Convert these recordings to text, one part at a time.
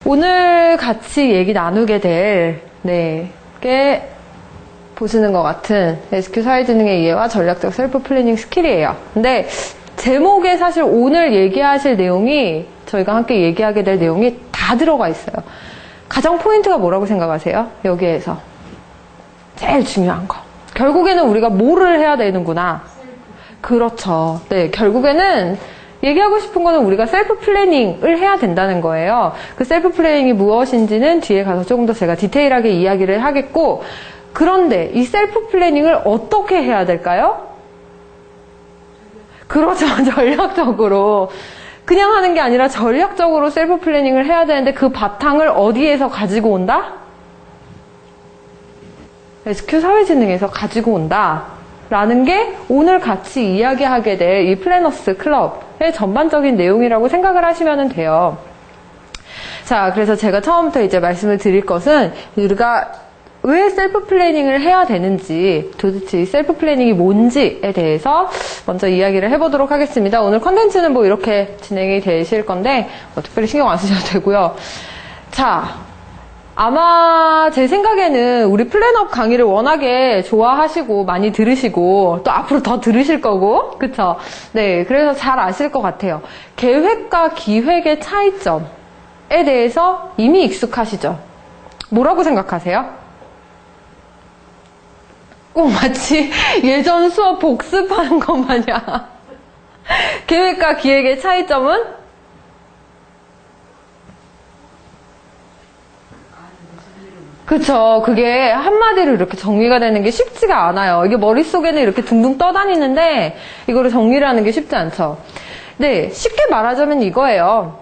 오늘 같이 얘기 나누게 될, 게 보시는 것 같은 SQ 사회지능의 이해와 전략적 셀프 플래닝 스킬이에요. 근데 제목에 사실 오늘 얘기하실 내용이, 저희가 함께 얘기하게 될 내용이 다 들어가 있어요. 가장 포인트가 뭐라고 생각하세요? 여기에서. 제일 중요한 거. 결국에는 우리가 뭐를 해야 되는구나. 그렇죠. 네, 결국에는 얘기하고 싶은 거는 우리가 셀프 플래닝을 해야 된다는 거예요. 그 셀프 플래닝이 무엇인지는 뒤에 가서 조금 더 제가 디테일하게 이야기를 하겠고, 그런데 이 셀프 플래닝을 어떻게 해야 될까요? 그렇죠. 전략적으로. 그냥 하는 게 아니라 전략적으로 셀프 플래닝을 해야 되는데 그 바탕을 어디에서 가지고 온다? SQ 사회지능에서 가지고 온다. 라는 게 오늘 같이 이야기하게 될 이 플래너스 클럽의 전반적인 내용이라고 생각을 하시면 돼요. 자, 그래서 제가 처음부터 이제 말씀을 드릴 것은 우리가 왜 셀프 플래닝을 해야 되는지, 도대체 이 셀프 플래닝이 뭔지에 대해서 먼저 이야기를 해보도록 하겠습니다. 오늘 컨텐츠는 뭐 이렇게 진행이 되실 건데 특별히 신경 안 쓰셔도 되고요. 자, 아마 제 생각에는 우리 플랜업 강의를 워낙에 좋아하시고 많이 들으시고 또 앞으로 더 들으실 거고, 그쵸? 네, 그래서 잘 아실 것 같아요. 계획과 기획의 차이점에 대해서 이미 익숙하시죠? 뭐라고 생각하세요? 꼭 마치 예전 수업 복습하는 것 마냥. 계획과 기획의 차이점은? 그쵸. 그게 한마디로 이렇게 정리가 되는 게 쉽지가 않아요. 이게 머릿속에는 이렇게 둥둥 떠다니는데 이거를 정리를 하는 게 쉽지 않죠. 네, 쉽게 말하자면 이거예요.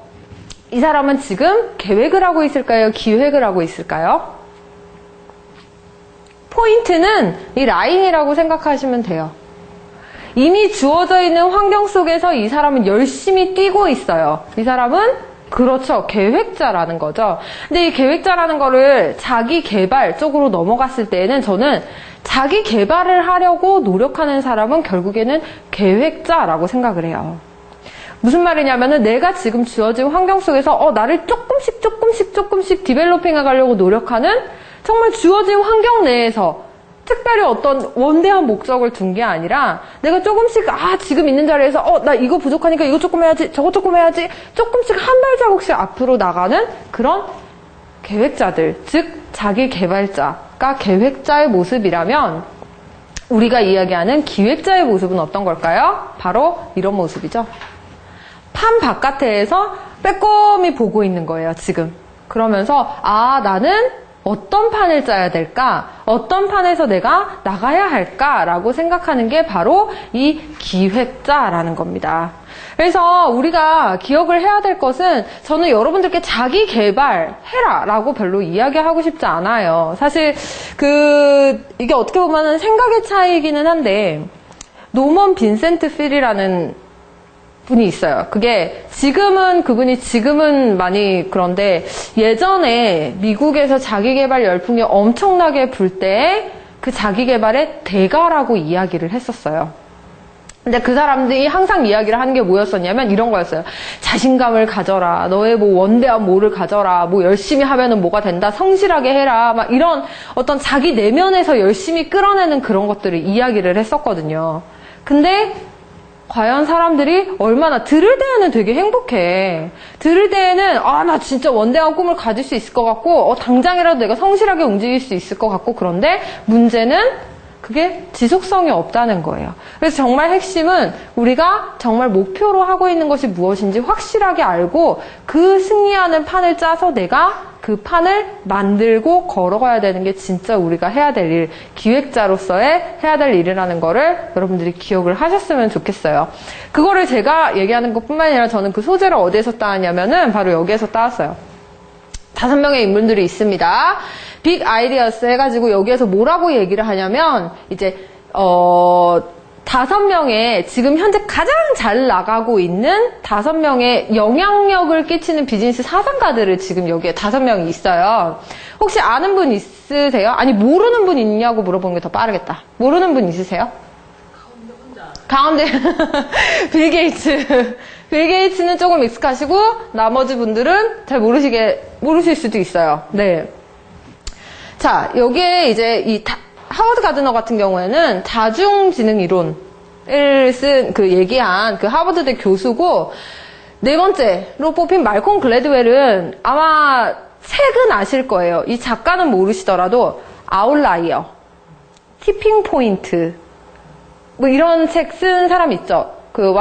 이 사람은 지금 계획을 하고 있을까요? 기획을 하고 있을까요? 포인트는 이 라인이라고 생각하시면 돼요. 이미 주어져 있는 환경 속에서 이 사람은 열심히 뛰고 있어요. 이 사람은 그렇죠. 계획자라는 거죠. 근데 이 계획자라는 거를 자기 개발 쪽으로 넘어갔을 때에는 저는 자기 개발을 하려고 노력하는 사람은 결국에는 계획자라고 생각을 해요. 무슨 말이냐면은 내가 지금 주어진 환경 속에서 나를 조금씩 디벨로핑해 가려고 노력하는, 정말 주어진 환경 내에서 특별히 어떤 원대한 목적을 둔 게 아니라 내가 조금씩 지금 있는 자리에서 나 이거 부족하니까 이거 조금 해야지, 저거 조금 해야지, 조금씩 한 발자국씩 앞으로 나가는 그런 계획자들, 즉 자기 개발자가 계획자의 모습이라면 우리가 이야기하는 기획자의 모습은 어떤 걸까요? 바로 이런 모습이죠. 판 바깥에서 빼꼼히 보고 있는 거예요, 지금. 그러면서 나는 어떤 판을 짜야 될까? 어떤 판에서 내가 나가야 할까라고 생각하는 게 바로 이 기획자라는 겁니다. 그래서 우리가 기억을 해야 될 것은, 저는 여러분들께 자기 개발해라 라고 별로 이야기하고 싶지 않아요. 사실 이게 어떻게 보면 생각의 차이이기는 한데, 노먼 빈센트 필이라는 분이 있어요. 그분이 지금은 많이 그런데, 예전에 미국에서 자기개발 열풍이 엄청나게 불 때 그 자기개발의 대가라고 이야기를 했었어요. 근데 그 사람들이 항상 이야기를 하는 게 뭐였었냐면 이런 거였어요. 자신감을 가져라. 너의 뭐 원대한 뭐를 가져라. 뭐 열심히 하면은 뭐가 된다. 성실하게 해라. 막 이런 어떤 자기 내면에서 열심히 끌어내는 그런 것들을 이야기를 했었거든요. 근데 과연 사람들이 얼마나, 들을 때에는 되게 행복해. 들을 때에는 나 진짜 원대한 꿈을 가질 수 있을 것 같고 당장이라도 내가 성실하게 움직일 수 있을 것 같고, 그런데 문제는 그게 지속성이 없다는 거예요. 그래서 정말 핵심은 우리가 정말 목표로 하고 있는 것이 무엇인지 확실하게 알고 그 승리하는 판을 짜서 내가 그 판을 만들고 걸어가야 되는 게 진짜 우리가 해야 될 일, 기획자로서의 해야 될 일이라는 거를 여러분들이 기억을 하셨으면 좋겠어요. 그거를 제가 얘기하는 것뿐만 아니라 저는 그 소재를 어디에서 따왔냐면은 바로 여기에서 따왔어요. 5명의 인물들이 있습니다. 빅 아이디어스 해가지고 여기에서 뭐라고 얘기를 하냐면, 이제 5명의 지금 현재 가장 잘 나가고 있는 5명의 영향력을 끼치는 비즈니스 사상가들을 지금 여기에 5명이 있어요. 혹시 아는 분 있으세요? 아니, 모르는 분 있냐고 물어보는 게 더 빠르겠다. 모르는 분 있으세요? 가운데 빌 게이츠. 빌 게이츠는 조금 익숙하시고 나머지 분들은 잘 모르실 수도 있어요. 네. 자, 여기에 이제 하워드 가드너 같은 경우에는 자중지능 이론을 얘기한 그 하버드대 교수고, 네 번째로 뽑힌 말콤 글래드웰은 아마 책은 아실 거예요. 이 작가는 모르시더라도 아웃라이어, 티핑 포인트, 뭐 이런 책 쓴 사람 있죠. 그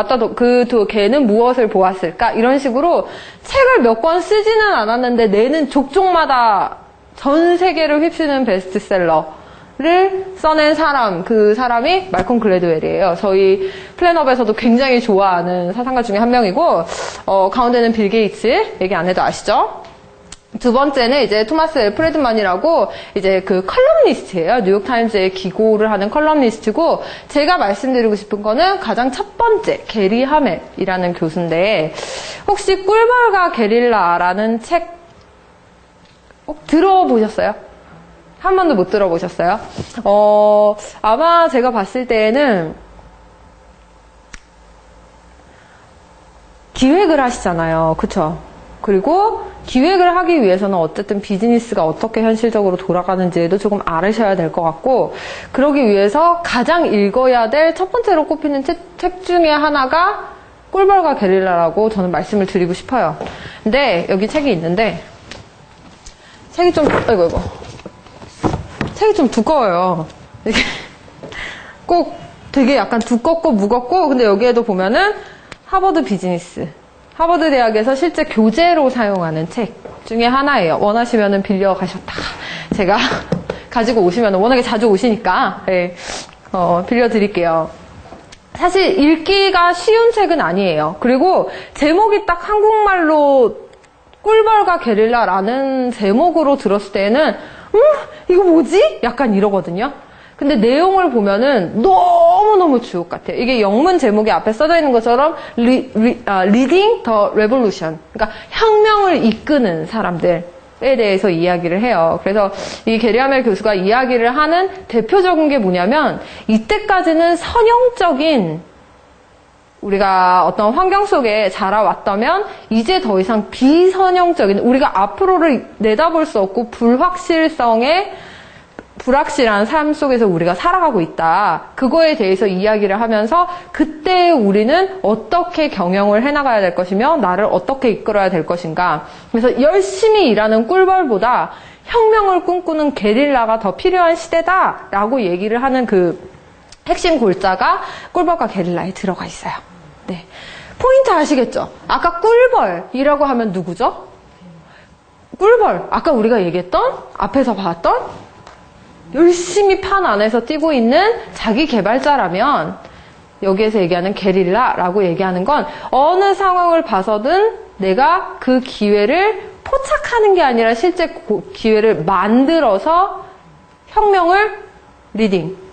두 개는 무엇을 보았을까? 이런 식으로 책을 몇 권 쓰지는 않았는데 내는 족족마다 전 세계를 휩쓰는 베스트셀러를 써낸 사람, 그 사람이 말콤 글래드웰이에요. 저희 플랜업에서도 굉장히 좋아하는 사상가 중에 한 명이고, 가운데는 빌 게이츠, 얘기 안 해도 아시죠? 두 번째는 이제 토마스 L. 프레드만이라고 이제 그 컬럼니스트예요. 뉴욕타임즈에 기고를 하는 컬럼니스트고, 제가 말씀드리고 싶은 거는 가장 첫 번째, 게리 하멜이라는 교수인데, 혹시 꿀벌과 게릴라라는 책 들어보셨어요? 한 번도 못 들어보셨어요? 아마 제가 봤을 때에는 기획을 하시잖아요. 그쵸? 그리고 기획을 하기 위해서는 어쨌든 비즈니스가 어떻게 현실적으로 돌아가는지에도 조금 알으셔야 될 것 같고, 그러기 위해서 가장 읽어야 될 첫 번째로 꼽히는 책 중에 하나가 꿀벌과 게릴라라고 저는 말씀을 드리고 싶어요. 근데 여기 책이 있는데, 책이 좀, 책이 좀 두꺼워요. 이게 꼭 되게 약간 두껍고 무겁고, 근데 여기에도 보면은 하버드 비즈니스, 하버드 대학에서 실제 교재로 사용하는 책 중에 하나예요. 원하시면은 빌려 가셨다가 제가 가지고 오시면 워낙에 자주 오시니까 네, 빌려 드릴게요. 사실 읽기가 쉬운 책은 아니에요. 그리고 제목이 딱 한국말로 꿀벌과 게릴라라는 제목으로 들었을 때는 이거 뭐지? 약간 이러거든요. 근데 내용을 보면은 너무너무 주옥 같아요. 이게 영문 제목이 앞에 써져 있는 것처럼 Leading the Revolution, 그러니까 혁명을 이끄는 사람들에 대해서 이야기를 해요. 그래서 이 게리 하멜 교수가 이야기를 하는 대표적인 게 뭐냐면, 이때까지는 선형적인 우리가 어떤 환경 속에 자라왔다면 이제 더 이상 비선형적인, 우리가 앞으로를 내다볼 수 없고 불확실한 삶 속에서 우리가 살아가고 있다. 그거에 대해서 이야기를 하면서 그때 우리는 어떻게 경영을 해나가야 될 것이며 나를 어떻게 이끌어야 될 것인가. 그래서 열심히 일하는 꿀벌보다 혁명을 꿈꾸는 게릴라가 더 필요한 시대다라고 얘기를 하는 그 핵심 골자가 꿀벌과 게릴라에 들어가 있어요. 네. 포인트 아시겠죠? 아까 꿀벌이라고 하면 누구죠? 꿀벌. 아까 우리가 얘기했던, 앞에서 봤던 열심히 판 안에서 뛰고 있는 자기 개발자라면, 여기에서 얘기하는 게릴라라고 얘기하는 건 어느 상황을 봐서든 내가 그 기회를 포착하는 게 아니라 실제 기회를 만들어서 혁명을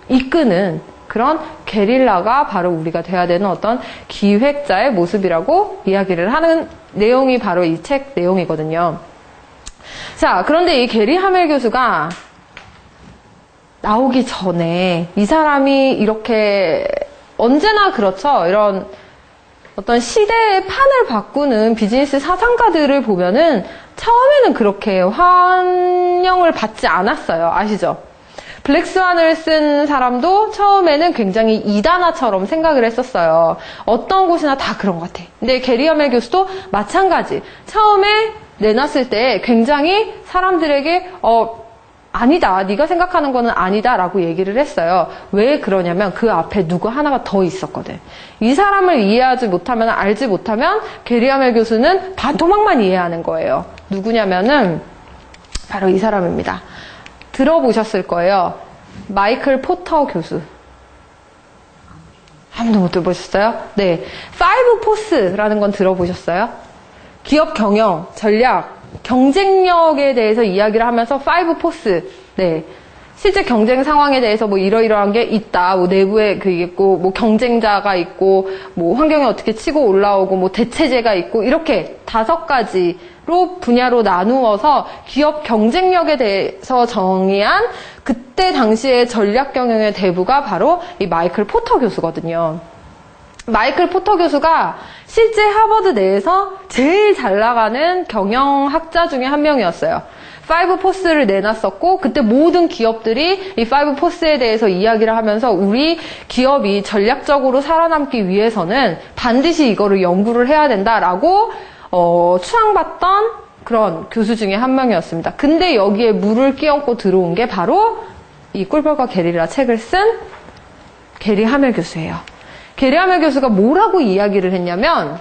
이끄는 그런 게릴라가 바로 우리가 돼야 되는 어떤 기획자의 모습이라고 이야기를 하는 내용이 바로 이 책 내용이거든요. 자, 그런데 이 게리 하멜 교수가 나오기 전에 이 사람이 이렇게 언제나 그렇죠. 이런 어떤 시대의 판을 바꾸는 비즈니스 사상가들을 보면은 처음에는 그렇게 환영을 받지 않았어요. 아시죠? 블랙스완을 쓴 사람도 처음에는 굉장히 이단화처럼 생각을 했었어요. 어떤 곳이나 다 그런 것 같아. 근데 게리 하멜 교수도 마찬가지. 처음에 내놨을 때 굉장히 사람들에게 아니다. 네가 생각하는 거는 아니다. 라고 얘기를 했어요. 왜 그러냐면 그 앞에 누구 하나가 더 있었거든. 이 사람을 이해하지 못하면, 알지 못하면 게리 하멜 교수는 반토막만 이해하는 거예요. 누구냐면은 바로 이 사람입니다. 들어보셨을 거예요. 마이클 포터 교수. 한 번도 못 들어보셨어요? 네. 5포스라는 건 들어보셨어요? 기업 경영, 전략, 경쟁력에 대해서 이야기를 하면서 5포스. 네. 실제 경쟁 상황에 대해서 뭐 이러이러한 게 있다. 뭐 내부에 그게 있고, 뭐 경쟁자가 있고, 뭐 환경이 어떻게 치고 올라오고, 뭐 대체제가 있고, 이렇게 5가지로 분야로 나누어서 기업 경쟁력에 대해서 정의한 그때 당시의 전략 경영의 대부가 바로 이 마이클 포터 교수거든요. 마이클 포터 교수가 실제 하버드 내에서 제일 잘 나가는 경영학자 중에 한 명이었어요. 5포스를 내놨었고 그때 모든 기업들이 이 5포스에 대해서 이야기를 하면서 우리 기업이 전략적으로 살아남기 위해서는 반드시 이거를 연구를 해야 된다라고 추앙받던 그런 교수 중에 한 명이었습니다. 근데 여기에 물을 끼얹고 들어온 게 바로 이 꿀벌과 게리라 책을 쓴 게리 하멜 교수예요. 게리 하멜 교수가 뭐라고 이야기를 했냐면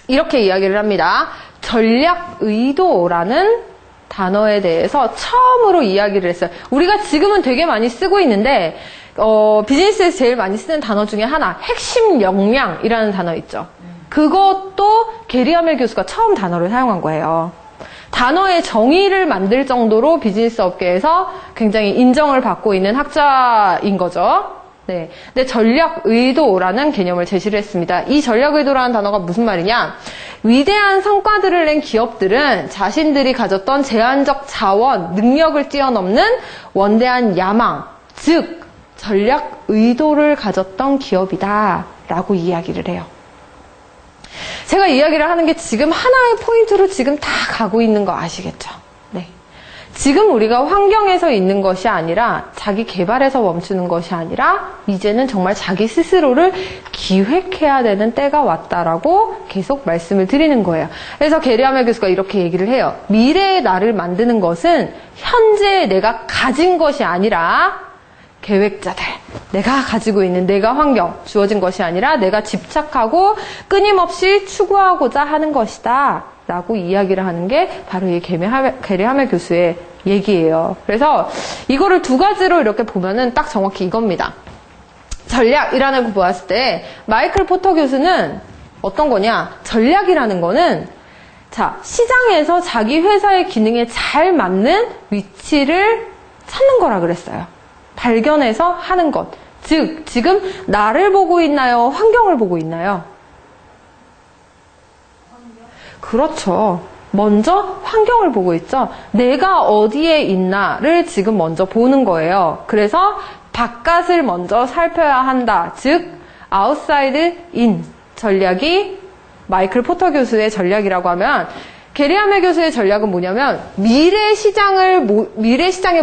이렇게 이야기를 합니다. 전략 의도라는 단어에 대해서 처음으로 이야기를 했어요. 우리가 지금은 되게 많이 쓰고 있는데 비즈니스에서 제일 많이 쓰는 단어 중에 하나, 핵심 역량이라는 단어 있죠. 그것도 게리 하멜 교수가 처음 단어를 사용한 거예요. 단어의 정의를 만들 정도로 비즈니스 업계에서 굉장히 인정을 받고 있는 학자인 거죠. 네. 근데 전략 의도라는 개념을 제시를 했습니다. 이 전략 의도라는 단어가 무슨 말이냐? 위대한 성과들을 낸 기업들은 자신들이 가졌던 제한적 자원, 능력을 뛰어넘는 원대한 야망, 즉 전략 의도를 가졌던 기업이다 라고 이야기를 해요. 제가 이야기를 하는 게 지금 하나의 포인트로 지금 다 가고 있는 거 아시겠죠? 네. 지금 우리가 환경에서 있는 것이 아니라 자기 개발에서 멈추는 것이 아니라 이제는 정말 자기 스스로를 기획해야 되는 때가 왔다라고 계속 말씀을 드리는 거예요. 그래서 게리 하멜 교수가 이렇게 얘기를 해요. 미래의 나를 만드는 것은 현재 내가 가진 것이 아니라 계획자들, 내가 가지고 있는 내가 환경, 주어진 것이 아니라 내가 집착하고 끊임없이 추구하고자 하는 것이다 라고 이야기를 하는 게 바로 이 게리 하멜 교수의 얘기예요. 그래서 이거를 두 가지로 이렇게 보면은 딱 정확히 이겁니다. 전략이라는 거 보았을 때 마이클 포터 교수는 어떤 거냐? 전략이라는 거는 자, 시장에서 자기 회사의 기능에 잘 맞는 위치를 찾는 거라 그랬어요. 발견해서 하는 것. 즉, 지금 나를 보고 있나요? 환경을 보고 있나요? 그렇죠. 먼저 환경을 보고 있죠. 내가 어디에 있나를 지금 먼저 보는 거예요. 그래서 바깥을 먼저 살펴야 한다. 즉, outside in 전략이 마이클 포터 교수의 전략이라고 하면 게리 하멜 교수의 전략은 뭐냐면 미래 시장의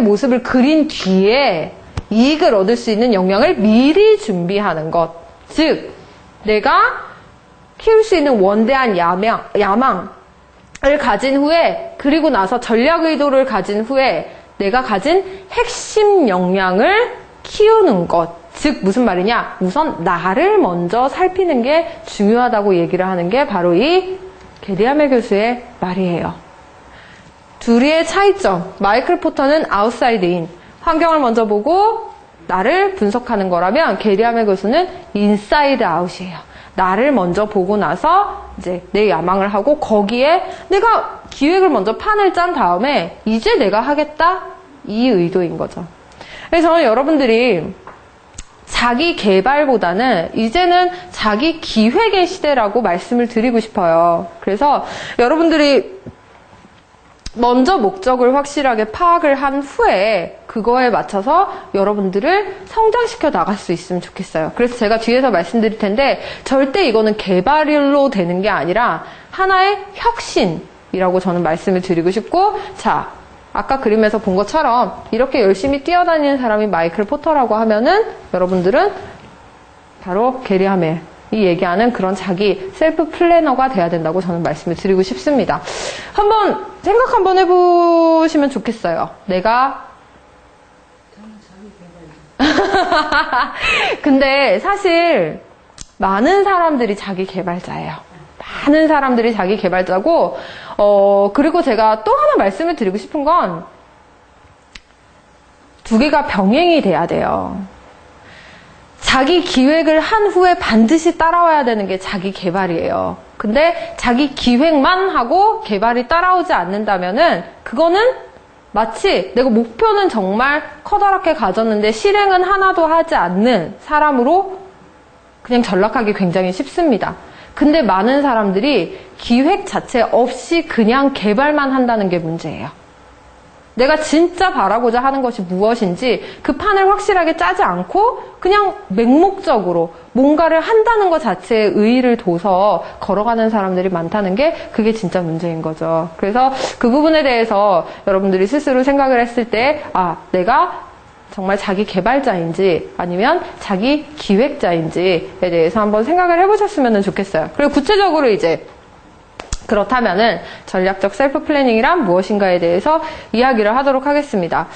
모습을 그린 뒤에 이익을 얻을 수 있는 역량을 미리 준비하는 것. 즉, 내가 키울 수 있는 원대한 야망을 가진 후에 그리고 나서 전략 의도를 가진 후에 내가 가진 핵심 역량을 키우는 것. 즉 무슨 말이냐? 우선 나를 먼저 살피는 게 중요하다고 얘기를 하는 게 바로 이 게리 하멜 교수의 말이에요. 둘의 차이점. 마이클 포터는 아웃사이드 인. 환경을 먼저 보고 나를 분석하는 거라면 게리 하멜 교수는 인사이드 아웃이에요. 나를 먼저 보고 나서 이제 내 야망을 하고 거기에 내가 기획을 먼저 판을 짠 다음에 이제 내가 하겠다? 이 의도인 거죠. 그래서 저는 여러분들이 자기 개발보다는 이제는 자기 기획의 시대라고 말씀을 드리고 싶어요. 그래서 여러분들이 먼저 목적을 확실하게 파악을 한 후에 그거에 맞춰서 여러분들을 성장시켜 나갈 수 있으면 좋겠어요. 그래서 제가 뒤에서 말씀드릴 텐데 절대 이거는 개발로 되는 게 아니라 하나의 혁신이라고 저는 말씀을 드리고 싶고, 자, 아까 그림에서 본 것처럼 이렇게 열심히 뛰어다니는 사람이 마이클 포터라고 하면은 여러분들은 바로 게리 하멜이 얘기하는 그런 자기 셀프 플래너가 돼야 된다고 저는 말씀을 드리고 싶습니다. 한번 생각 한번 해보시면 좋겠어요. 내가 근데 사실 많은 사람들이 자기 개발자예요. 많은 사람들이 자기 개발자고 그리고 제가 또 하나 말씀을 드리고 싶은 건 두 개가 병행이 돼야 돼요. 자기 기획을 한 후에 반드시 따라와야 되는 게 자기 개발이에요. 근데 자기 기획만 하고 개발이 따라오지 않는다면은 그거는 마치 내가 목표는 정말 커다랗게 가졌는데 실행은 하나도 하지 않는 사람으로 그냥 전락하기 굉장히 쉽습니다. 근데 많은 사람들이 기획 자체 없이 그냥 개발만 한다는 게 문제예요. 내가 진짜 바라고자 하는 것이 무엇인지 그 판을 확실하게 짜지 않고 그냥 맹목적으로 뭔가를 한다는 것 자체에 의의를 둬서 걸어가는 사람들이 많다는 게 그게 진짜 문제인 거죠. 그래서 그 부분에 대해서 여러분들이 스스로 생각을 했을 때 내가 정말 자기 개발자인지 아니면 자기 기획자인지에 대해서 한번 생각을 해보셨으면 좋겠어요. 그리고 구체적으로 이제 그렇다면은 전략적 셀프 플래닝이란 무엇인가에 대해서 이야기를 하도록 하겠습니다.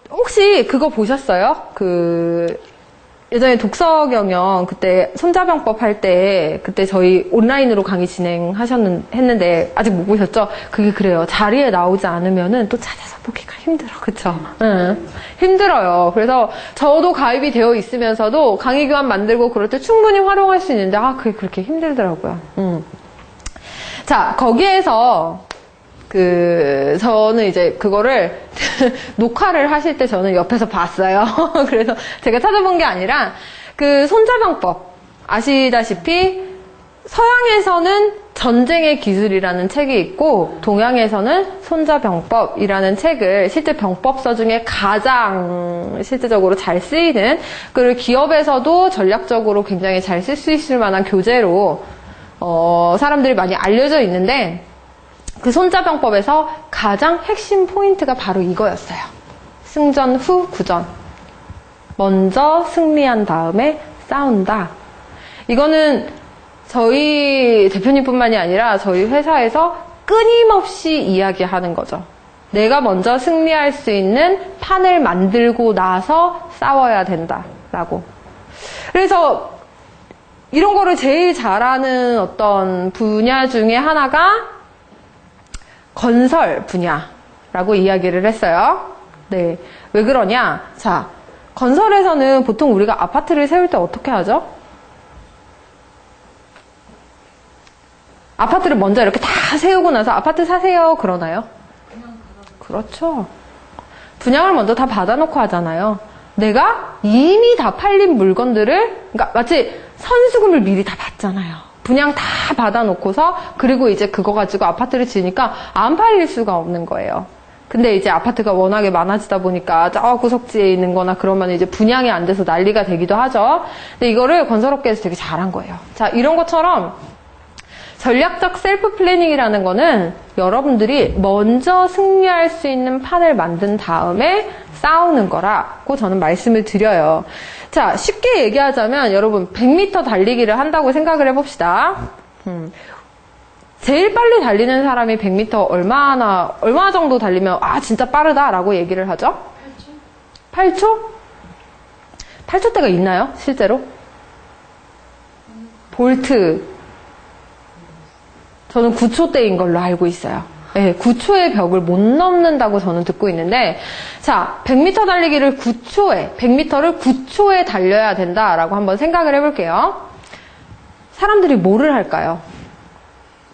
혹시 그거 보셨어요? 예전에 독서 경영 그때 손자병법 할 때 그때 저희 온라인으로 강의 했는데 아직 못 보셨죠? 그게 그래요. 자리에 나오지 않으면은 또 찾아서 보기가 힘들어. 그쵸? 힘들어요. 그래서 저도 가입이 되어 있으면서도 강의 교환 만들고 그럴 때 충분히 활용할 수 있는데 그게 그렇게 힘들더라고요. 자, 거기에서 저는 이제 그거를 녹화를 하실 때 저는 옆에서 봤어요. 그래서 제가 찾아본 게 아니라 손자병법 아시다시피 서양에서는 전쟁의 기술이라는 책이 있고 동양에서는 손자병법이라는 책을 실제 병법서 중에 가장 실제적으로 잘 쓰이는 그리고 기업에서도 전략적으로 굉장히 잘 쓸 수 있을 만한 교재로 사람들이 많이 알려져 있는데 그 손자병법에서 가장 핵심 포인트가 바로 이거였어요. 승전 후 구전. 먼저 승리한 다음에 싸운다. 이거는 저희 대표님뿐만이 아니라 저희 회사에서 끊임없이 이야기하는 거죠. 내가 먼저 승리할 수 있는 판을 만들고 나서 싸워야 된다라고. 그래서 이런 거를 제일 잘하는 어떤 분야 중에 하나가 건설 분야라고 이야기를 했어요. 네. 왜 그러냐? 자, 건설에서는 보통 우리가 아파트를 세울 때 어떻게 하죠? 아파트를 먼저 이렇게 다 세우고 나서 아파트 사세요 그러나요? 그렇죠. 분양을 먼저 다 받아놓고 하잖아요. 내가 이미 다 팔린 물건들을, 그러니까 마치 선수금을 미리 다 받잖아요. 분양 다 받아놓고서 그리고 이제 그거 가지고 아파트를 지으니까 안 팔릴 수가 없는 거예요. 근데 이제 아파트가 워낙에 많아지다 보니까 저 구석지에 있는 거나 그러면 이제 분양이 안 돼서 난리가 되기도 하죠. 근데 이거를 건설업계에서 되게 잘한 거예요. 자, 이런 것처럼 전략적 셀프 플래닝이라는 거는 여러분들이 먼저 승리할 수 있는 판을 만든 다음에 싸우는 거라고 저는 말씀을 드려요. 자, 쉽게 얘기하자면 여러분 100m 달리기를 한다고 생각을 해봅시다. 제일 빨리 달리는 사람이 100m 얼마 정도 달리면 진짜 빠르다라고 얘기를 하죠? 8초? 8초? 8초대가 있나요? 실제로? 볼트. 저는 9초대인 걸로 알고 있어요. 네, 9초의 벽을 못 넘는다고 저는 듣고 있는데, 자, 100m 달리기를 100m를 9초에 달려야 된다라고 한번 생각을 해볼게요. 사람들이 뭐를 할까요?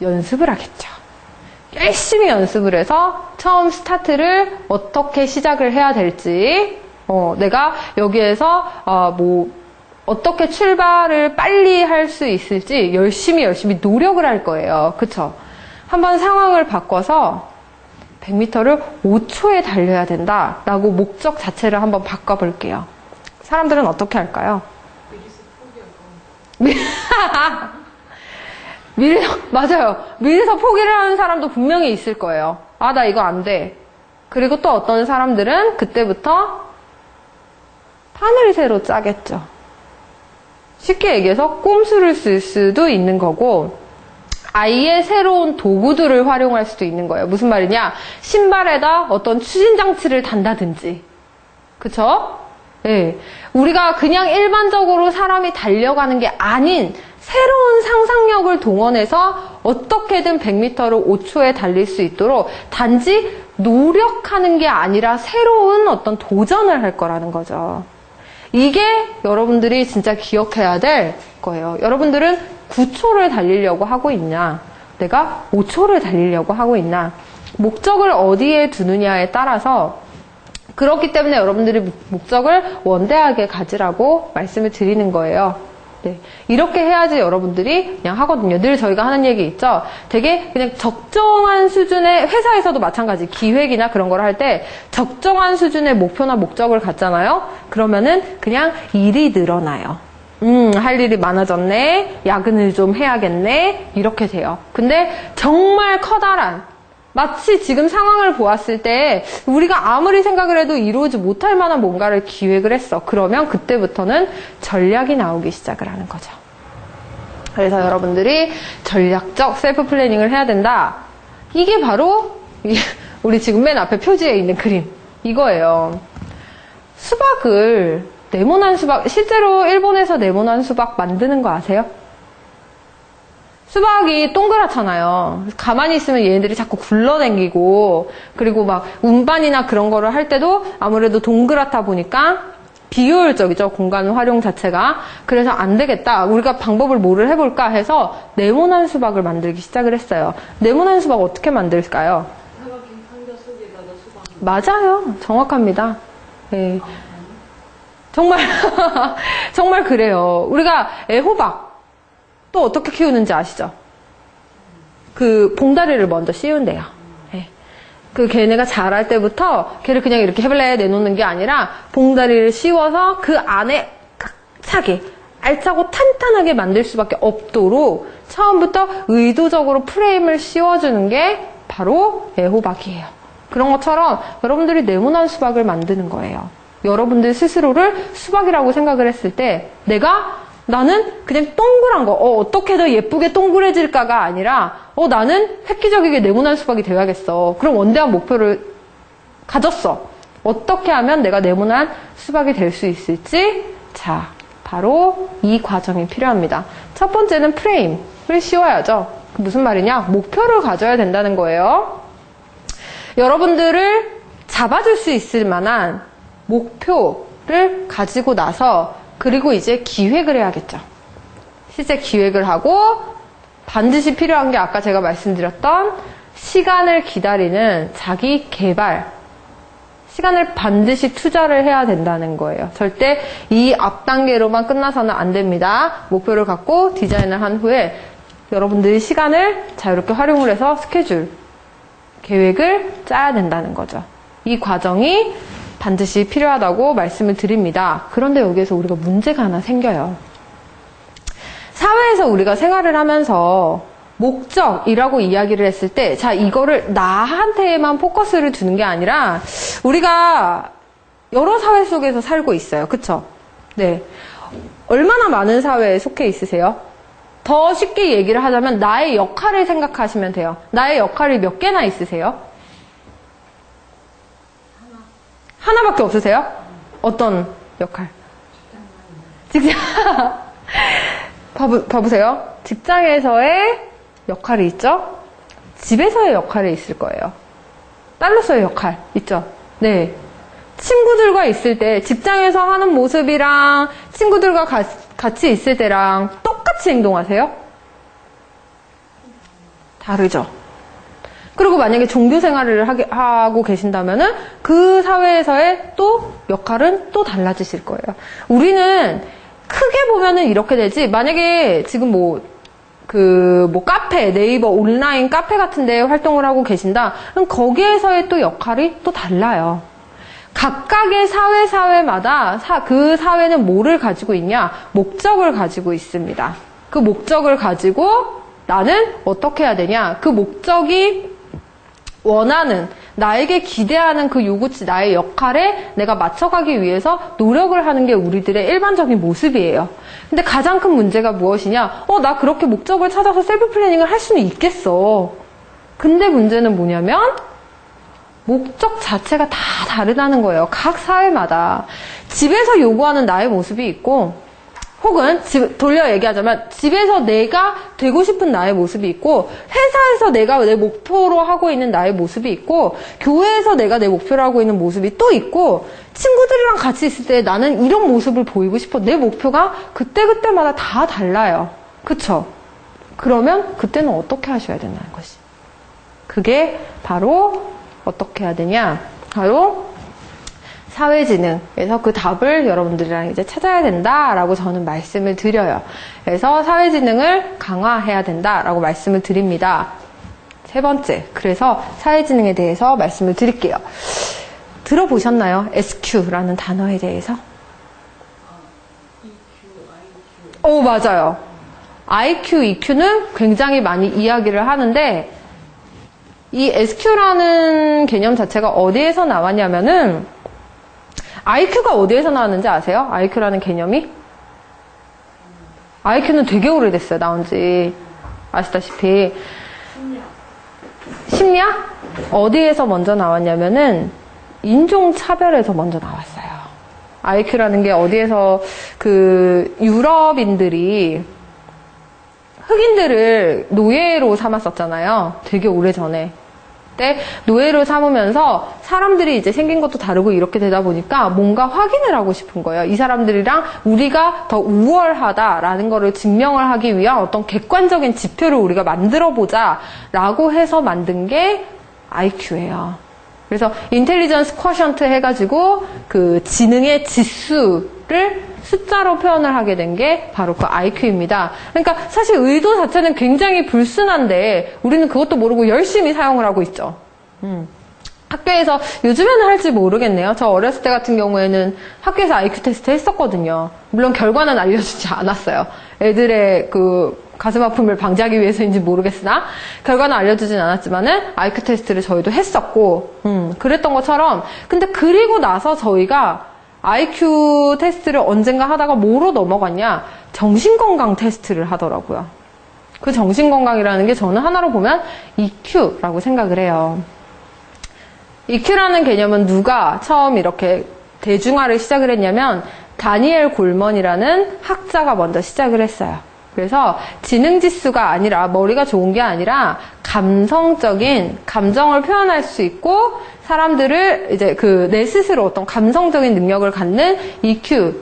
연습을 하겠죠. 열심히 연습을 해서 처음 스타트를 어떻게 시작을 해야 될지, 내가 여기에서 어떻게 출발을 빨리 할 수 있을지 열심히 노력을 할 거예요. 그쵸? 한번 상황을 바꿔서 100m를 5초에 달려야 된다라고 목적 자체를 한번 바꿔볼게요. 사람들은 어떻게 할까요? 맞아요. 미리서 포기를 하는 사람도 분명히 있을 거예요. 나 이거 안 돼. 그리고 또 어떤 사람들은 그때부터 판을 새로 짜겠죠. 쉽게 얘기해서 꼼수를 쓸 수도 있는 거고, 아예 새로운 도구들을 활용할 수도 있는 거예요. 무슨 말이냐? 신발에다 어떤 추진장치를 단다든지. 그쵸? 네. 우리가 그냥 일반적으로 사람이 달려가는 게 아닌 새로운 상상력을 동원해서 어떻게든 100m를 5초에 달릴 수 있도록 단지 노력하는 게 아니라 새로운 어떤 도전을 할 거라는 거죠. 이게 여러분들이 진짜 기억해야 될 거예요. 여러분들은 9초를 달리려고 하고 있냐? 내가 5초를 달리려고 하고 있나? 목적을 어디에 두느냐에 따라서 그렇기 때문에 여러분들이 목적을 원대하게 가지라고 말씀을 드리는 거예요. 네. 이렇게 해야지 여러분들이 그냥 하거든요. 늘 저희가 하는 얘기 있죠? 되게 그냥 적정한 수준의, 회사에서도 마찬가지, 기획이나 그런 걸 할 때 적정한 수준의 목표나 목적을 갖잖아요? 그러면은 그냥 일이 늘어나요. 할 일이 많아졌네, 야근을 좀 해야겠네, 이렇게 돼요. 근데 정말 커다란, 마치 지금 상황을 보았을 때 우리가 아무리 생각을 해도 이루지 못할 만한 뭔가를 기획을 했어. 그러면 그때부터는 전략이 나오기 시작을 하는 거죠. 그래서 여러분들이 전략적 셀프 플래닝을 해야 된다. 이게 바로 우리 지금 맨 앞에 표지에 있는 그림 이거예요. 수박을, 네모난 수박, 실제로 일본에서 네모난 수박 만드는 거 아세요? 수박이 동그랗잖아요. 가만히 있으면 얘네들이 자꾸 굴러다니고, 그리고 막 운반이나 그런 거를 할 때도 아무래도 동그랗다 보니까 비효율적이죠, 공간 활용 자체가. 그래서 안 되겠다, 우리가 방법을 뭐를 해볼까 해서 네모난 수박을 만들기 시작을 했어요. 네모난 수박 어떻게 만들까요? 사각형 상자 속에다가 수박. 맞아요, 정확합니다. 네. 정말 정말 그래요. 우리가 애호박 또 어떻게 키우는지 아시죠? 그 봉다리를 먼저 씌운대요. 네. 그 걔네가 자랄 때부터 걔를 그냥 이렇게 해블레에 내놓는 게 아니라 봉다리를 씌워서 그 안에 차게 알차고 탄탄하게 만들 수밖에 없도록 처음부터 의도적으로 프레임을 씌워주는 게 바로 애호박이에요. 그런 것처럼 여러분들이 네모난 수박을 만드는 거예요. 여러분들 스스로를 수박이라고 생각을 했을 때 나는 그냥 동그란 거, 어떻게 더 예쁘게 동그래질까가 아니라 나는 획기적이게 네모난 수박이 되어야겠어. 그럼 원대한 목표를 가졌어. 어떻게 하면 내가 네모난 수박이 될 수 있을지? 자, 바로 이 과정이 필요합니다. 첫 번째는 프레임을 씌워야죠. 무슨 말이냐? 목표를 가져야 된다는 거예요. 여러분들을 잡아줄 수 있을 만한 목표를 가지고 나서 그리고 이제 기획을 해야겠죠. 실제 기획을 하고 반드시 필요한 게 아까 제가 말씀드렸던 시간을 기다리는 자기 개발, 시간을 반드시 투자를 해야 된다는 거예요. 절대 이 앞 단계로만 끝나서는 안 됩니다. 목표를 갖고 디자인을 한 후에 여러분들이 시간을 자유롭게 활용을 해서 스케줄, 계획을 짜야 된다는 거죠. 이 과정이 반드시 필요하다고 말씀을 드립니다. 그런데 여기에서 우리가 문제가 하나 생겨요. 사회에서 우리가 생활을 하면서 목적이라고 이야기를 했을 때, 자, 이거를 나한테만 포커스를 두는 게 아니라 우리가 여러 사회 속에서 살고 있어요. 그쵸? 네. 얼마나 많은 사회에 속해 있으세요? 더 쉽게 얘기를 하자면 나의 역할을 생각하시면 돼요. 나의 역할이 몇 개나 있으세요? 하나밖에 없으세요? 어떤 역할? 직장. 봐보세요. 직장에서의 역할이 있죠? 집에서의 역할이 있을 거예요. 딸로서의 역할 있죠? 네. 친구들과 있을 때 직장에서 하는 모습이랑 친구들과 같이 있을 때랑 똑같이 행동하세요? 다르죠? 그리고 만약에 종교 생활을 하고 계신다면은 그 사회에서의 또 역할은 또 달라지실 거예요. 우리는 크게 보면은 이렇게 되지, 만약에 지금 카페, 네이버 온라인 카페 같은 데 활동을 하고 계신다, 그럼 거기에서의 또 역할이 또 달라요. 각각의 사회마다 그 사회는 뭐를 가지고 있냐? 목적을 가지고 있습니다. 그 목적을 가지고 나는 어떻게 해야 되냐? 그 목적이 원하는, 나에게 기대하는 그 요구치, 나의 역할에 내가 맞춰가기 위해서 노력을 하는 게 우리들의 일반적인 모습이에요. 근데 가장 큰 문제가 무엇이냐? 나 그렇게 목적을 찾아서 셀프 플래닝을 할 수는 있겠어. 근데 문제는 뭐냐면 목적 자체가 다 다르다는 거예요. 각 사회마다. 집에서 요구하는 나의 모습이 있고, 혹은 돌려 얘기하자면 집에서 내가 되고 싶은 나의 모습이 있고, 회사에서 내가 내 목표로 하고 있는 나의 모습이 있고, 교회에서 내가 내 목표로 하고 있는 모습이 또 있고, 친구들이랑 같이 있을 때 나는 이런 모습을 보이고 싶어. 내 목표가 그때그때마다 다 달라요. 그쵸? 그러면 그때는 어떻게 하셔야 된다는 것이. 그게 바로 어떻게 해야 되냐? 바로 사회지능. 그래서 그 답을 여러분들이랑 이제 찾아야 된다라고 저는 말씀을 드려요. 그래서 사회지능을 강화해야 된다라고 말씀을 드립니다. 세 번째, 그래서 사회지능에 대해서 말씀을 드릴게요. 들어보셨나요? SQ라는 단어에 대해서? EQ, IQ. 맞아요. IQ, EQ는 굉장히 많이 이야기를 하는데 이 SQ라는 개념 자체가 어디에서 나왔냐면은 IQ가 어디에서 나왔는지 아세요? IQ라는 개념이? IQ는 되게 오래됐어요. 나온지 아시다시피. 심리학? 어디에서 먼저 나왔냐면은 인종차별에서 먼저 나왔어요. IQ라는 게 어디에서 유럽인들이 흑인들을 노예로 삼았었잖아요. 되게 오래전에. 때 노예로 삼으면서 사람들이 이제 생긴 것도 다르고 이렇게 되다 보니까 뭔가 확인을 하고 싶은 거예요. 이 사람들이랑 우리가 더 우월하다라는 거를 증명을 하기 위한 어떤 객관적인 지표를 우리가 만들어보자 라고 해서 만든 게 IQ예요. 그래서 인텔리전스 쿼션트 해가지고 그 지능의 지수를 숫자로 표현을 하게 된 게 바로 그 IQ입니다. 그러니까 사실 의도 자체는 굉장히 불순한데 우리는 그것도 모르고 열심히 사용을 하고 있죠. 학교에서 요즘에는 할지 모르겠네요. 저 어렸을 때 같은 경우에는 학교에서 IQ 테스트 했었거든요. 물론 결과는 알려주지 않았어요. 애들의 그 가슴 아픔을 방지하기 위해서인지 모르겠으나 결과는 알려주진 않았지만은 IQ 테스트를 저희도 했었고 그랬던 것처럼 근데 그리고 나서 저희가 IQ 테스트를 언젠가 하다가 뭐로 넘어갔냐? 정신건강 테스트를 하더라고요. 그 정신건강이라는 게 저는 하나로 보면 EQ라고 생각을 해요. EQ라는 개념은 누가 처음 이렇게 대중화를 시작을 했냐면 다니엘 골먼이라는 학자가 먼저 시작을 했어요. 그래서 지능지수가 아니라 머리가 좋은 게 아니라 감성적인 감정을 표현할 수 있고 사람들을 이제 내 스스로 어떤 감성적인 능력을 갖는 EQ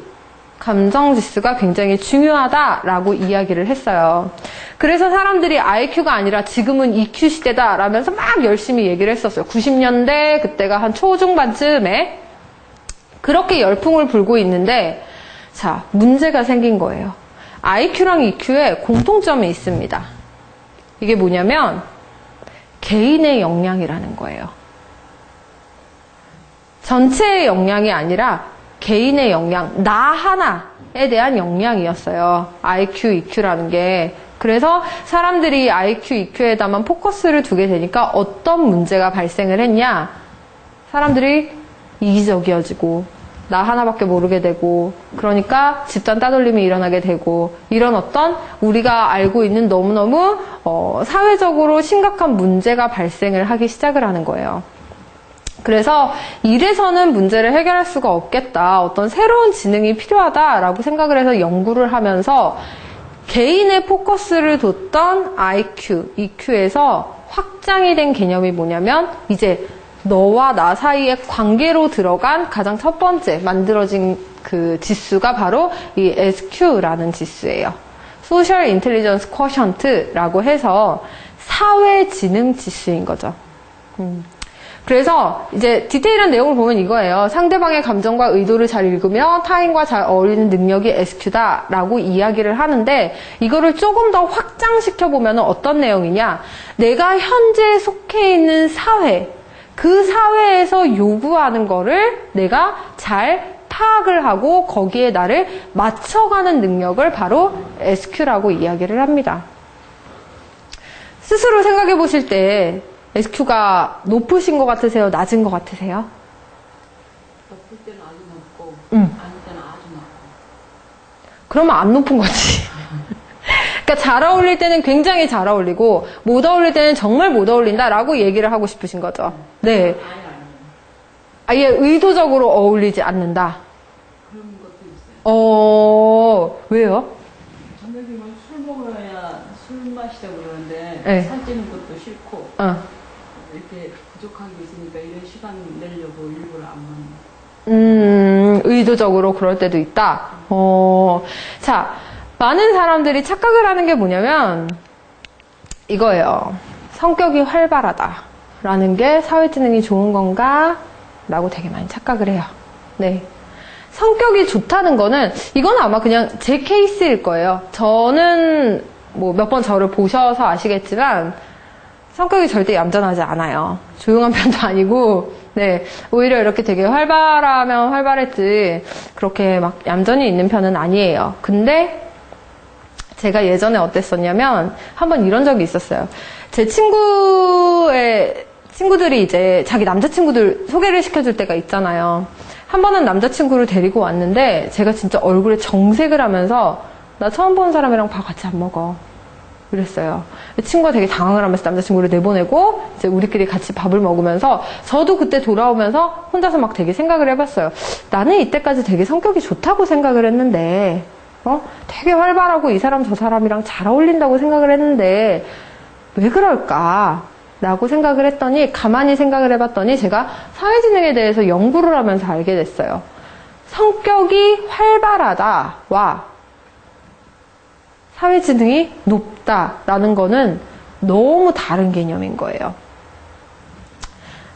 감정지수가 굉장히 중요하다라고 이야기를 했어요. 그래서 사람들이 IQ가 아니라 지금은 EQ 시대다 라면서 막 열심히 얘기를 했었어요. 90년대 그때가 한 초중반쯤에 그렇게 열풍을 불고 있는데 자 문제가 생긴 거예요. IQ랑 EQ에 공통점이 있습니다. 이게 뭐냐면 개인의 역량이라는 거예요. 전체의 역량이 아니라 개인의 역량, 나 하나에 대한 역량이었어요. IQ, EQ라는 게. 그래서 사람들이 IQ, EQ에다만 포커스를 두게 되니까 어떤 문제가 발생을 했냐? 사람들이 이기적이어지고 나 하나밖에 모르게 되고 그러니까 집단 따돌림이 일어나게 되고 이런 어떤 우리가 알고 있는 너무너무 사회적으로 심각한 문제가 발생을 하기 시작을 하는 거예요. 그래서 이래서는 문제를 해결할 수가 없겠다. 어떤 새로운 지능이 필요하다라고 생각을 해서 연구를 하면서 개인의 포커스를 뒀던 IQ, EQ에서 확장이 된 개념이 뭐냐면 이제 너와 나 사이의 관계로 들어간 가장 첫 번째 만들어진 그 지수가 바로 이 SQ라는 지수예요. Social Intelligence Quotient라고 해서 사회 지능 지수인 거죠. 그래서 이제 디테일한 내용을 보면 이거예요. 상대방의 감정과 의도를 잘 읽으며 타인과 잘 어울리는 능력이 SQ다라고 이야기를 하는데 이거를 조금 더 확장시켜보면 어떤 내용이냐. 내가 현재 속해 있는 사회, 그 사회에서 요구하는 거를 내가 잘 파악을 하고 거기에 나를 맞춰가는 능력을 바로 SQ라고 이야기를 합니다. 스스로 생각해 보실 때 SQ가 높으신 것 같으세요? 낮은 것 같으세요? 높을 때는 아주 높고 아닐 때는 아주 높고. 그러면 안 높은 거지. 그러니까 잘 어울릴 때는 굉장히 잘 어울리고 못 어울릴 때는 정말 못 어울린다라고 얘기를 하고 싶으신 거죠. 네. 아예 의도적으로 어울리지 않는다. 그런 것도 있어요. 왜요? 저녁이면 술 먹어야 술 마시자고 그러는데 네. 살찌는 것도 싫고 이렇게 부족한 게 있으니까 이런 시간 내려고 일부러 안 먹는. 의도적으로 그럴 때도 있다. 자, 많은 사람들이 착각을 하는 게 뭐냐면 이거예요. 성격이 활발하다라는 게 사회지능이 좋은 건가? 라고 되게 많이 착각을 해요. 네. 성격이 좋다는 거는, 이건 아마 그냥 제 케이스일 거예요. 저는 뭐 몇 번 저를 보셔서 아시겠지만, 성격이 절대 얌전하지 않아요. 조용한 편도 아니고, 네. 오히려 이렇게 되게 활발하면 활발했지, 그렇게 막 얌전히 있는 편은 아니에요. 근데, 제가 예전에 어땠었냐면, 한번 이런 적이 있었어요. 제 친구들이 이제 자기 남자친구들 소개를 시켜줄 때가 있잖아요. 한 번은 남자친구를 데리고 왔는데 제가 진짜 얼굴에 정색을 하면서 나 처음 보는 사람이랑 밥 같이 안 먹어 이랬어요. 친구가 되게 당황을 하면서 남자친구를 내보내고 이제 우리끼리 같이 밥을 먹으면서 저도 그때 돌아오면서 혼자서 막 되게 생각을 해봤어요. 나는 이때까지 되게 성격이 좋다고 생각을 했는데 되게 활발하고 이 사람 저 사람이랑 잘 어울린다고 생각을 했는데 왜 그럴까? 라고 생각을 했더니, 가만히 생각을 해봤더니 제가 사회지능에 대해서 연구를 하면서 알게 됐어요. 성격이 활발하다와 사회지능이 높다라는 거는 너무 다른 개념인 거예요.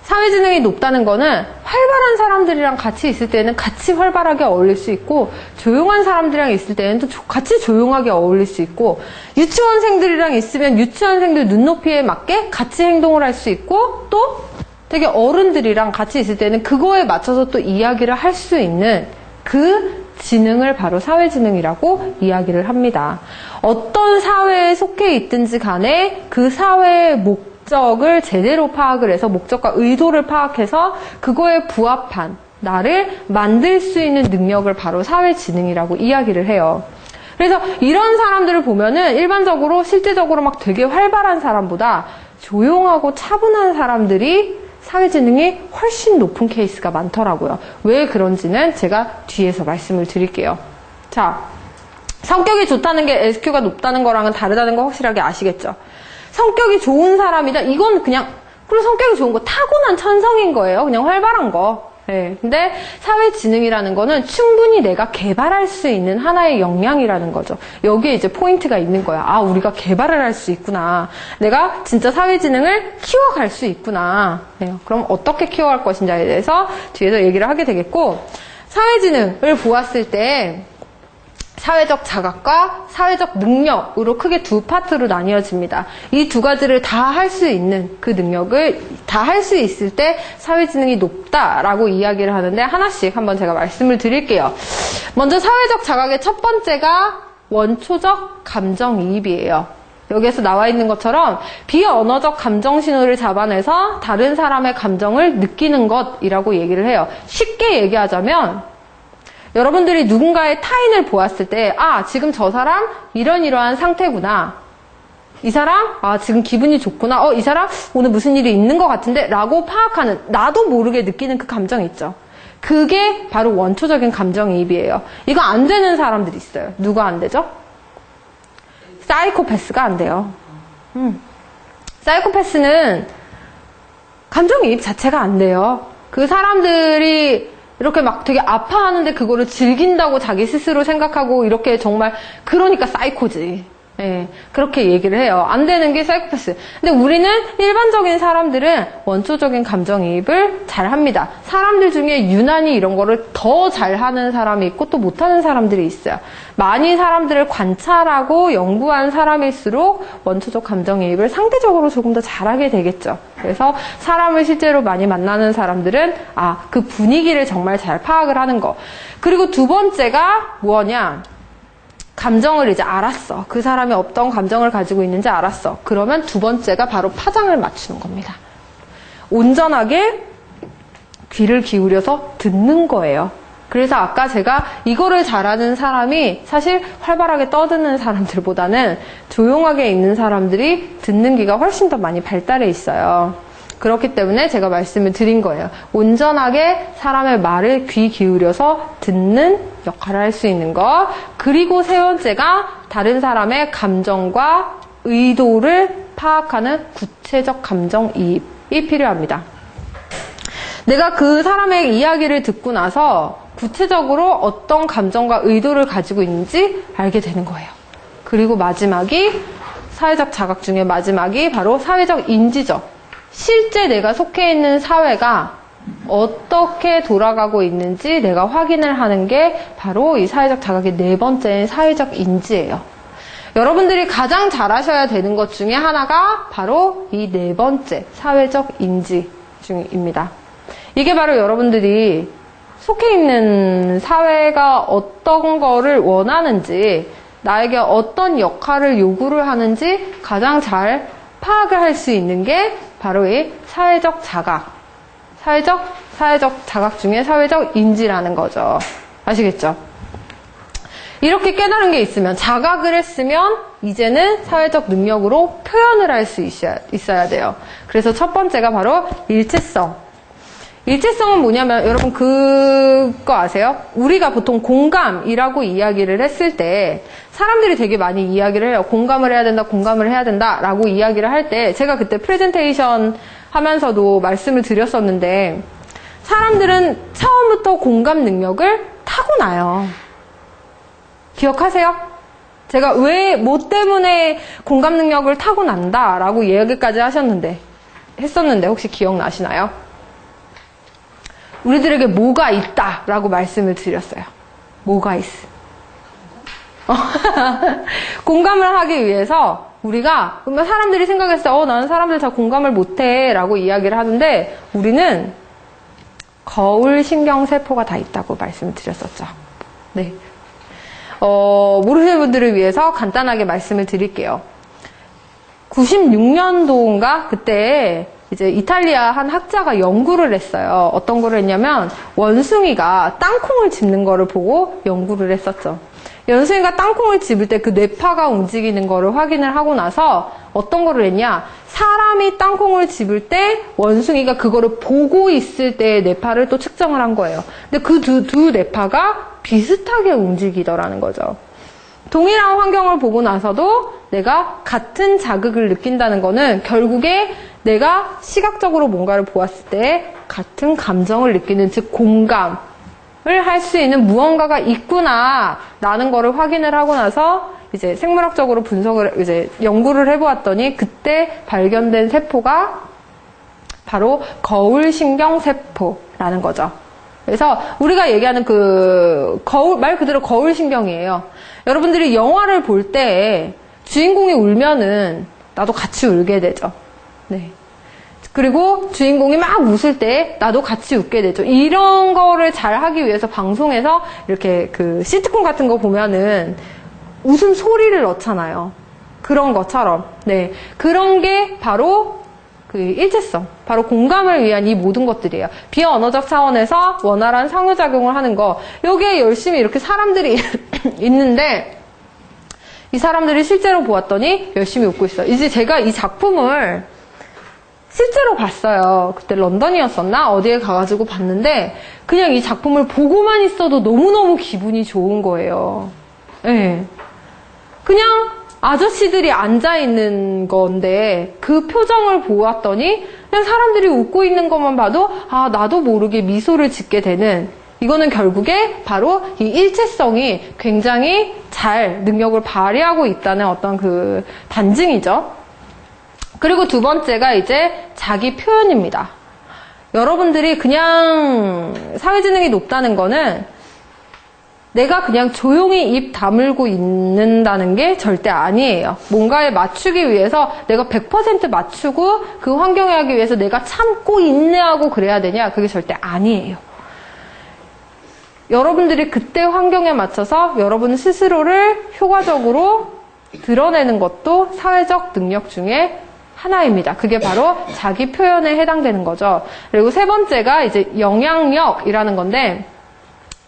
사회지능이 높다는 거는 활발한 사람들이랑 같이 있을 때는 같이 활발하게 어울릴 수 있고, 조용한 사람들이랑 있을 때는 또 같이 조용하게 어울릴 수 있고, 유치원생들이랑 있으면 유치원생들 눈높이에 맞게 같이 행동을 할 수 있고, 또 되게 어른들이랑 같이 있을 때는 그거에 맞춰서 또 이야기를 할 수 있는 그 지능을 바로 사회지능이라고 이야기를 합니다. 어떤 사회에 속해 있든지 간에 그 사회의 목적을 제대로 파악을 해서 목적과 의도를 파악해서 그거에 부합한 나를 만들 수 있는 능력을 바로 사회지능이라고 이야기를 해요. 그래서 이런 사람들을 보면은 일반적으로 실제적으로 막 되게 활발한 사람보다 조용하고 차분한 사람들이 사회지능이 훨씬 높은 케이스가 많더라고요. 왜 그런지는 제가 뒤에서 말씀을 드릴게요. 자, 성격이 좋다는 게 SQ가 높다는 거랑은 다르다는 거 확실하게 아시겠죠? 성격이 좋은 사람이다. 이건 그냥 성격이 좋은 거 타고난 천성인 거예요. 그냥 활발한 거. 네. 근데 사회지능이라는 거는 충분히 내가 개발할 수 있는 하나의 역량이라는 거죠. 여기에 이제 포인트가 있는 거야. 아, 우리가 개발을 할 수 있구나. 내가 진짜 사회지능을 키워갈 수 있구나. 네. 그럼 어떻게 키워갈 것인지에 대해서 뒤에서 얘기를 하게 되겠고, 사회지능을 보았을 때 사회적 자각과 사회적 능력으로 크게 두 파트로 나뉘어집니다. 이 두 가지를 다 할 수 있는 그 능력을 다 할 수 있을 때 사회지능이 높다라고 이야기를 하는데, 하나씩 한번 제가 말씀을 드릴게요. 먼저 사회적 자각의 첫 번째가 원초적 감정이입이에요. 여기에서 나와 있는 것처럼 비언어적 감정 신호를 잡아내서 다른 사람의 감정을 느끼는 것이라고 얘기를 해요. 쉽게 얘기하자면 여러분들이 누군가의 타인을 보았을 때, 아, 지금 저 사람 이러한 상태구나. 이 사람, 아, 지금 기분이 좋구나. 이 사람 오늘 무슨 일이 있는 것 같은데? 라고 파악하는, 나도 모르게 느끼는 그 감정이 있죠. 그게 바로 원초적인 감정이입이에요. 이거 안 되는 사람들이 있어요. 누가 안 되죠? 사이코패스가 안 돼요. 사이코패스는 감정이입 자체가 안 돼요. 그 사람들이 이렇게 막 되게 아파하는데 그거를 즐긴다고 자기 스스로 생각하고 이렇게 정말, 그러니까 사이코지. 예, 그렇게 얘기를 해요. 안 되는 게 사이코패스. 근데 우리는 일반적인 사람들은 원초적인 감정이입을 잘 합니다. 사람들 중에 유난히 이런 거를 더 잘하는 사람이 있고 또 못하는 사람들이 있어요. 많이 사람들을 관찰하고 연구한 사람일수록 원초적 감정이입을 상대적으로 조금 더 잘하게 되겠죠. 그래서 사람을 실제로 많이 만나는 사람들은 그 분위기를 정말 잘 파악을 하는 거. 그리고 두 번째가 뭐냐? 감정을 이제 알았어. 그 사람이 어떤 감정을 가지고 있는지 알았어. 그러면 두 번째가 바로 파장을 맞추는 겁니다. 온전하게 귀를 기울여서 듣는 거예요. 그래서 아까 제가 이거를 잘하는 사람이 사실 활발하게 떠드는 사람들보다는 조용하게 있는 사람들이 듣는 귀가 훨씬 더 많이 발달해 있어요. 그렇기 때문에 제가 말씀을 드린 거예요. 온전하게 사람의 말을 귀 기울여서 듣는 역할을 할 수 있는 것. 그리고 세 번째가 다른 사람의 감정과 의도를 파악하는 구체적 감정이입이 필요합니다. 내가 그 사람의 이야기를 듣고 나서 구체적으로 어떤 감정과 의도를 가지고 있는지 알게 되는 거예요. 그리고 마지막이, 사회적 자각 중에 마지막이 바로 사회적 인지적. 실제 내가 속해 있는 사회가 어떻게 돌아가고 있는지 내가 확인을 하는 게 바로 이 사회적 자각의 네 번째인 사회적 인지예요. 여러분들이 가장 잘하셔야 되는 것 중에 하나가 바로 이 네 번째 사회적 인지 중입니다. 이게 바로 여러분들이 속해 있는 사회가 어떤 거를 원하는지, 나에게 어떤 역할을 요구를 하는지 가장 잘 파악을 할 수 있는 게 바로 이 사회적 자각. 사회적 자각 중에 사회적 인지라는 거죠. 아시겠죠? 이렇게 깨달은 게 있으면, 자각을 했으면 이제는 사회적 능력으로 표현을 할 수 있어야 돼요. 그래서 첫 번째가 바로 일체성. 일체성은 뭐냐면 여러분 그거 아세요? 우리가 보통 공감이라고 이야기를 했을 때 사람들이 되게 많이 이야기를 해요. 공감을 해야 된다 라고 이야기를 할 때 제가 그때 프레젠테이션 하면서도 말씀을 드렸었는데 사람들은 처음부터 공감 능력을 타고나요. 기억하세요? 제가 뭐 때문에 공감 능력을 타고난다 라고 이야기까지 했었는데 혹시 기억나시나요? 우리들에게 뭐가 있다 라고 말씀을 드렸어요. 뭐가 있어? 공감을 하기 위해서 우리가 사람들이 생각했을 때 나는 사람들 잘 공감을 못해 라고 이야기를 하는데 우리는 거울 신경세포가 다 있다고 말씀을 드렸었죠. 네. 모르시는 분들을 위해서 간단하게 말씀을 드릴게요. 96년도인가 그때 이제 이탈리아 한 학자가 연구를 했어요. 어떤 거를 했냐면 원숭이가 땅콩을 짚는 거를 보고 연구를 했었죠. 원숭이가 땅콩을 짚을 때 그 뇌파가 움직이는 거를 확인을 하고 나서 어떤 거를 했냐? 사람이 땅콩을 짚을 때 원숭이가 그거를 보고 있을 때의 뇌파를 또 측정을 한 거예요. 근데 그 두 뇌파가 비슷하게 움직이더라는 거죠. 동일한 환경을 보고 나서도 내가 같은 자극을 느낀다는 거는 결국에 내가 시각적으로 뭔가를 보았을 때 같은 감정을 느끼는, 즉 공감을 할 수 있는 무언가가 있구나 라는 거를 확인을 하고 나서 이제 생물학적으로 연구를 해보았더니 그때 발견된 세포가 바로 거울신경세포라는 거죠. 그래서 우리가 얘기하는 말 그대로 거울신경이에요. 여러분들이 영화를 볼 때 주인공이 울면은 나도 같이 울게 되죠. 네. 그리고 주인공이 막 웃을 때 나도 같이 웃게 되죠. 이런 거를 잘 하기 위해서 방송에서 이렇게 시트콤 같은 거 보면은 웃음 소리를 넣잖아요. 그런 것처럼. 네. 그런 게 바로 일체성. 바로 공감을 위한 이 모든 것들이에요. 비언어적 차원에서 원활한 상호작용을 하는 거. 여기에 열심히 이렇게 사람들이 있는데 이 사람들이 실제로 보았더니 열심히 웃고 있어요. 이제 제가 이 작품을 실제로 봤어요. 그때 런던이었었나? 어디에 가가지고 봤는데 그냥 이 작품을 보고만 있어도 너무너무 기분이 좋은 거예요. 네. 그냥 아저씨들이 앉아있는 건데 그 표정을 보았더니 그냥 사람들이 웃고 있는 것만 봐도 나도 모르게 미소를 짓게 되는, 이거는 결국에 바로 이 일체성이 굉장히 잘 능력을 발휘하고 있다는 어떤 반증이죠. 그리고 두 번째가 이제 자기 표현입니다. 여러분들이 그냥 사회지능이 높다는 거는 내가 그냥 조용히 입 다물고 있는다는 게 절대 아니에요. 뭔가에 맞추기 위해서 내가 100% 맞추고 그 환경에 하기 위해서 내가 참고 인내하고 그래야 되냐? 그게 절대 아니에요. 여러분들이 그때 환경에 맞춰서 여러분 스스로를 효과적으로 드러내는 것도 사회적 능력 중에 하나입니다. 그게 바로 자기 표현에 해당되는 거죠. 그리고 세 번째가 이제 영향력이라는 건데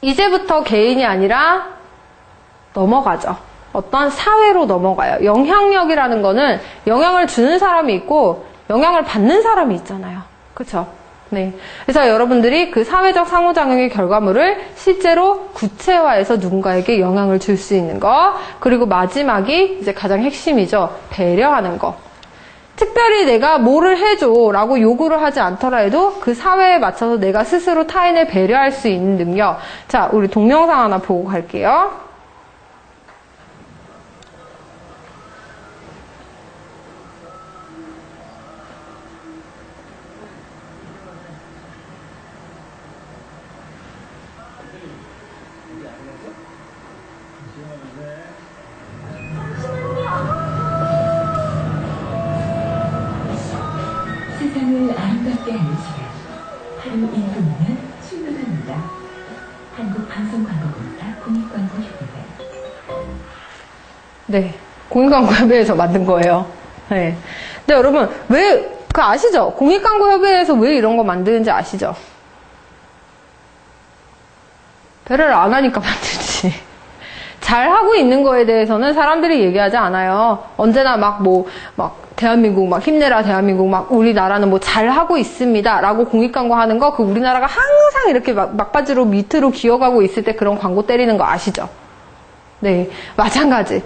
이제부터 개인이 아니라 넘어가죠. 어떤 사회로 넘어가요. 영향력이라는 거는 영향을 주는 사람이 있고 영향을 받는 사람이 있잖아요. 그렇죠? 네. 그래서 여러분들이 그 사회적 상호작용의 결과물을 실제로 구체화해서 누군가에게 영향을 줄 수 있는 거. 그리고 마지막이 이제 가장 핵심이죠. 배려하는 거. 특별히 내가 뭐를 해줘 라고 요구를 하지 않더라 해도 그 사회에 맞춰서 내가 스스로 타인을 배려할 수 있는 능력. 자, 우리 동영상 하나 보고 갈게요. 네. 공익광고협의회에서 만든 거예요. 네. 근데 여러분, 아시죠? 공익광고협의회에서 왜 이런 거 만드는지 아시죠? 배려를 안 하니까 만들지. 잘하고 있는 거에 대해서는 사람들이 얘기하지 않아요. 언제나 대한민국, 힘내라, 대한민국, 우리나라는 잘하고 있습니다. 라고 공익광고 하는 거, 우리나라가 항상 이렇게 막바지로 밑으로 기어가고 있을 때 그런 광고 때리는 거 아시죠? 네. 마찬가지.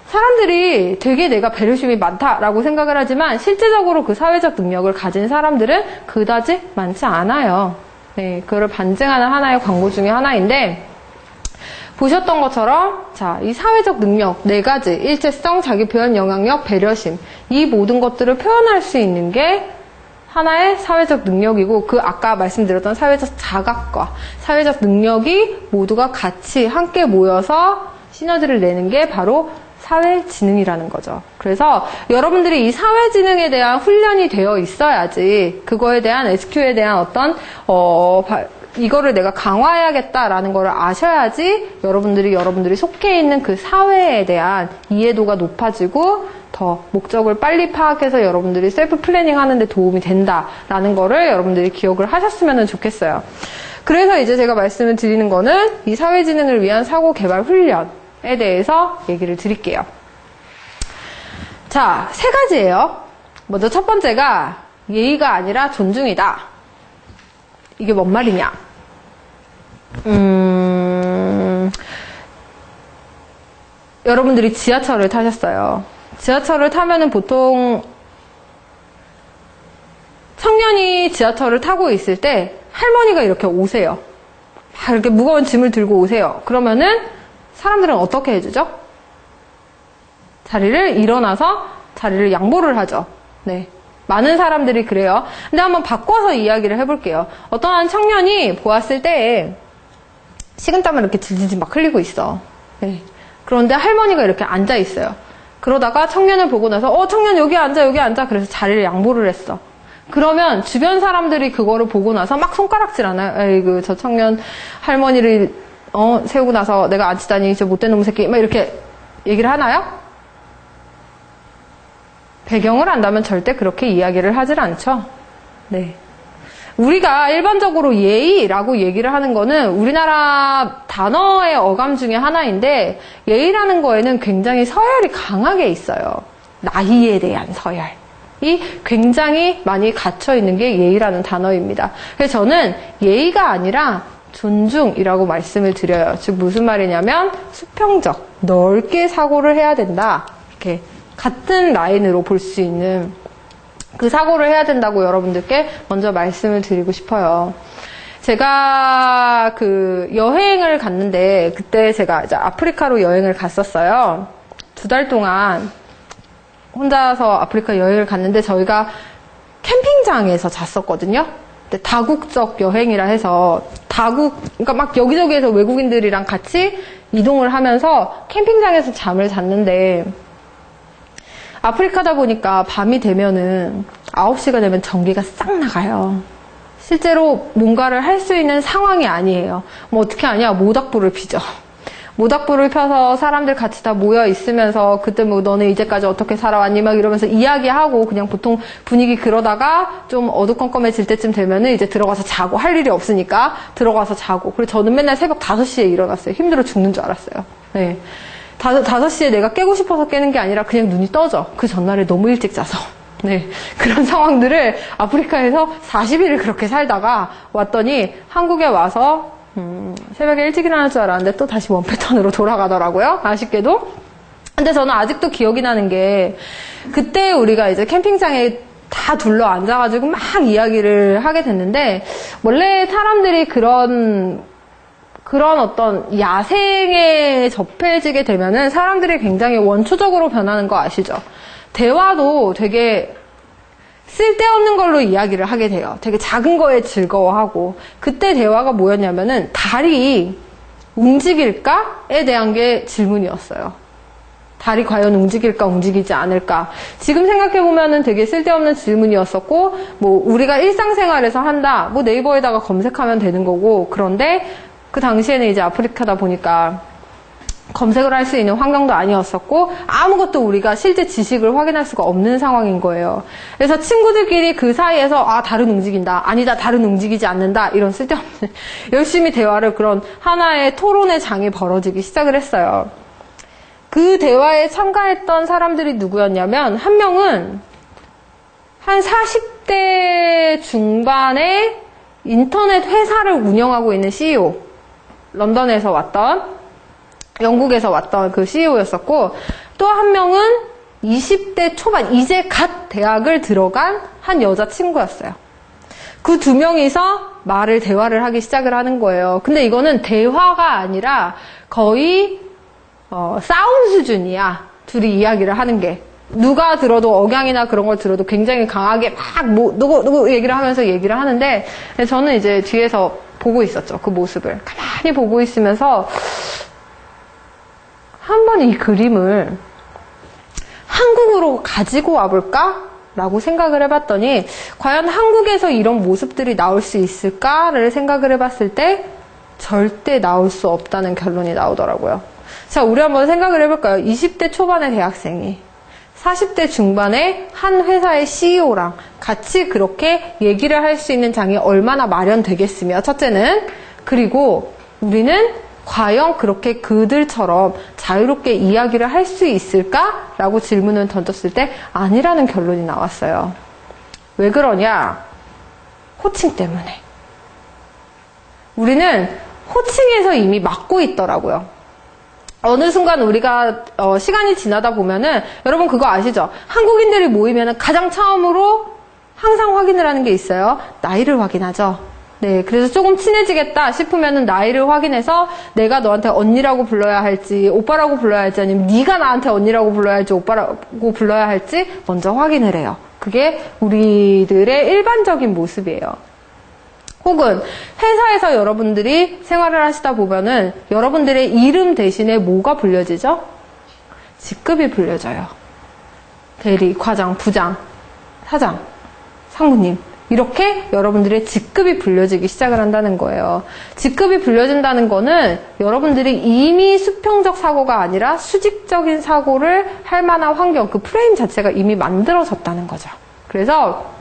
사람들이 되게 내가 배려심이 많다라고 생각을 하지만 실제적으로 그 사회적 능력을 가진 사람들은 그다지 많지 않아요. 네, 그거를 반증하는 하나의 광고 중에 하나인데 보셨던 것처럼 이 사회적 능력 4가지 일체성, 자기 표현, 영향력, 배려심 이 모든 것들을 표현할 수 있는 게 하나의 사회적 능력이고 아까 말씀드렸던 사회적 자각과 사회적 능력이 모두가 같이 함께 모여서 시너지를 내는 게 바로 사회지능이라는 거죠. 그래서 여러분들이 이 사회지능에 대한 훈련이 되어 있어야지 그거에 대한 SQ에 대한 어떤 이거를 내가 강화해야겠다라는 거를 아셔야지 여러분들이 속해 있는 그 사회에 대한 이해도가 높아지고 더 목적을 빨리 파악해서 여러분들이 셀프 플래닝 하는데 도움이 된다라는 거를 여러분들이 기억을 하셨으면 좋겠어요. 그래서 이제 제가 말씀을 드리는 거는 이 사회지능을 위한 사고 개발 훈련에 대해서 얘기를 드릴게요. 자, 3가지예요. 먼저 첫 번째가 예의가 아니라 존중이다. 이게 뭔 말이냐? 여러분들이 지하철을 타셨어요. 지하철을 타면은 보통 청년이 지하철을 타고 있을 때 할머니가 이렇게 오세요. 이렇게 무거운 짐을 들고 오세요. 그러면은 사람들은 어떻게 해주죠? 자리를 일어나서 자리를 양보를 하죠. 네. 많은 사람들이 그래요. 근데 한번 바꿔서 이야기를 해볼게요. 어떠한 청년이 보았을 때 식은땀을 이렇게 질질 막 흘리고 있어. 네. 그런데 할머니가 이렇게 앉아 있어요. 그러다가 청년을 보고 나서 청년 여기 앉아 여기 앉아 그래서 자리를 양보를 했어. 그러면 주변 사람들이 그거를 보고 나서 막 손가락질 하나요? 에이그 저 청년 할머니를 세우고 나서 내가 앉히다니 저 못된 놈 새끼 막 이렇게 얘기를 하나요? 배경을 안다면 절대 그렇게 이야기를 하질 않죠. 네. 우리가 일반적으로 예의라고 얘기를 하는 거는 우리나라 단어의 어감 중에 하나인데 예의라는 거에는 굉장히 서열이 강하게 있어요. 나이에 대한 서열이 굉장히 많이 갇혀 있는 게 예의라는 단어입니다. 그래서 저는 예의가 아니라 존중이라고 말씀을 드려요. 즉 무슨 말이냐면 수평적, 넓게 사고를 해야 된다. 이렇게 같은 라인으로 볼 수 있는 그 사고를 해야 된다고 여러분들께 먼저 말씀을 드리고 싶어요. 제가 여행을 갔는데 그때 제가 이제 아프리카로 여행을 갔었어요. 2달 동안 혼자서 아프리카 여행을 갔는데 저희가 캠핑장에서 잤었거든요. 근데 다국적 여행이라 해서 그러니까 막 여기저기에서 외국인들이랑 같이 이동을 하면서 캠핑장에서 잠을 잤는데 아프리카다 보니까 밤이 되면은 9시가 되면 전기가 싹 나가요. 실제로 뭔가를 할 수 있는 상황이 아니에요. 어떻게 하냐? 모닥불을 피죠. 모닥불을 펴서 사람들 같이 다 모여 있으면서 그때 너네 이제까지 어떻게 살아왔니? 막 이러면서 이야기하고 그냥 보통 분위기 그러다가 좀 어두컴컴해질 때쯤 되면은 이제 들어가서 자고 할 일이 없으니까 들어가서 자고. 그리고 저는 맨날 새벽 5시에 일어났어요. 힘들어 죽는 줄 알았어요. 네. 5시에 내가 깨고 싶어서 깨는 게 아니라 그냥 눈이 떠져. 그 전날에 너무 일찍 자서. 네. 그런 상황들을 아프리카에서 40일을 그렇게 살다가 왔더니 한국에 와서 새벽에 일찍 일어날 줄 알았는데 또 다시 원 패턴으로 돌아가더라고요. 아쉽게도. 근데 저는 아직도 기억이 나는 게 그때 우리가 이제 캠핑장에 다 둘러 앉아가지고 막 이야기를 하게 됐는데 원래 사람들이 그런 어떤 야생에 접해지게 되면은 사람들이 굉장히 원초적으로 변하는 거 아시죠? 대화도 되게 쓸데없는 걸로 이야기를 하게 돼요. 되게 작은 거에 즐거워하고 그때 대화가 뭐였냐면은 달이 움직일까에 대한 게 질문이었어요. 달이 과연 움직일까 움직이지 않을까. 지금 생각해보면은 되게 쓸데없는 질문이었었고 우리가 일상생활에서 한다. 네이버에다가 검색하면 되는 거고 그런데 그 당시에는 이제 아프리카다 보니까 검색을 할 수 있는 환경도 아니었었고 아무것도 우리가 실제 지식을 확인할 수가 없는 상황인 거예요. 그래서 친구들끼리 그 사이에서 다른 움직인다, 아니다, 다른 움직이지 않는다, 이런 쓸데없는 열심히 대화를, 그런 하나의 토론의 장이 벌어지기 시작을 했어요. 그 대화에 참가했던 사람들이 누구였냐면, 한 명은 한 40대 중반의 인터넷 회사를 운영하고 있는 CEO, 런던에서 왔던, 영국에서 왔던 그 CEO였었고, 또 한 명은 20대 초반, 이제 갓 대학을 들어간 한 여자친구였어요. 그 두 명이서 대화를 하기 시작을 하는 거예요. 근데 이거는 대화가 아니라 거의 싸움 수준이야. 둘이 이야기를 하는 게. 누가 들어도, 억양이나 그런 걸 들어도 굉장히 강하게 막 누구 얘기를 하면서 얘기를 하는데, 저는 이제 뒤에서 보고 있었죠. 그 모습을. 가만히 보고 있으면서 한번 이 그림을 한국으로 가지고 와볼까? 라고 생각을 해봤더니, 과연 한국에서 이런 모습들이 나올 수 있을까를 생각을 해봤을 때 절대 나올 수 없다는 결론이 나오더라고요. 자, 우리 한번 생각을 해볼까요? 20대 초반의 대학생이 40대 중반의 한 회사의 CEO랑 같이 그렇게 얘기를 할 수 있는 장이 얼마나 마련되겠으며, 첫째는. 그리고 우리는 과연 그렇게 그들처럼 자유롭게 이야기를 할 수 있을까? 라고 질문을 던졌을 때 아니라는 결론이 나왔어요. 왜 그러냐? 호칭 때문에. 우리는 호칭에서 이미 막고 있더라고요. 어느 순간 우리가 시간이 지나다 보면은, 여러분 그거 아시죠? 한국인들이 모이면은 가장 처음으로 항상 확인을 하는 게 있어요. 나이를 확인하죠. 네, 그래서 조금 친해지겠다 싶으면은 나이를 확인해서 내가 너한테 언니라고 불러야 할지, 오빠라고 불러야 할지, 아니면 네가 나한테 언니라고 불러야 할지, 오빠라고 불러야 할지 먼저 확인을 해요. 그게 우리들의 일반적인 모습이에요. 혹은 회사에서 여러분들이 생활을 하시다 보면은 여러분들의 이름 대신에 뭐가 불려지죠? 직급이 불려져요. 대리, 과장, 부장, 사장, 상무님. 이렇게 여러분들의 직급이 불려지기 시작을 한다는 거예요. 직급이 불려진다는 거는 여러분들이 이미 수평적 사고가 아니라 수직적인 사고를 할 만한 환경, 그 프레임 자체가 이미 만들어졌다는 거죠. 그래서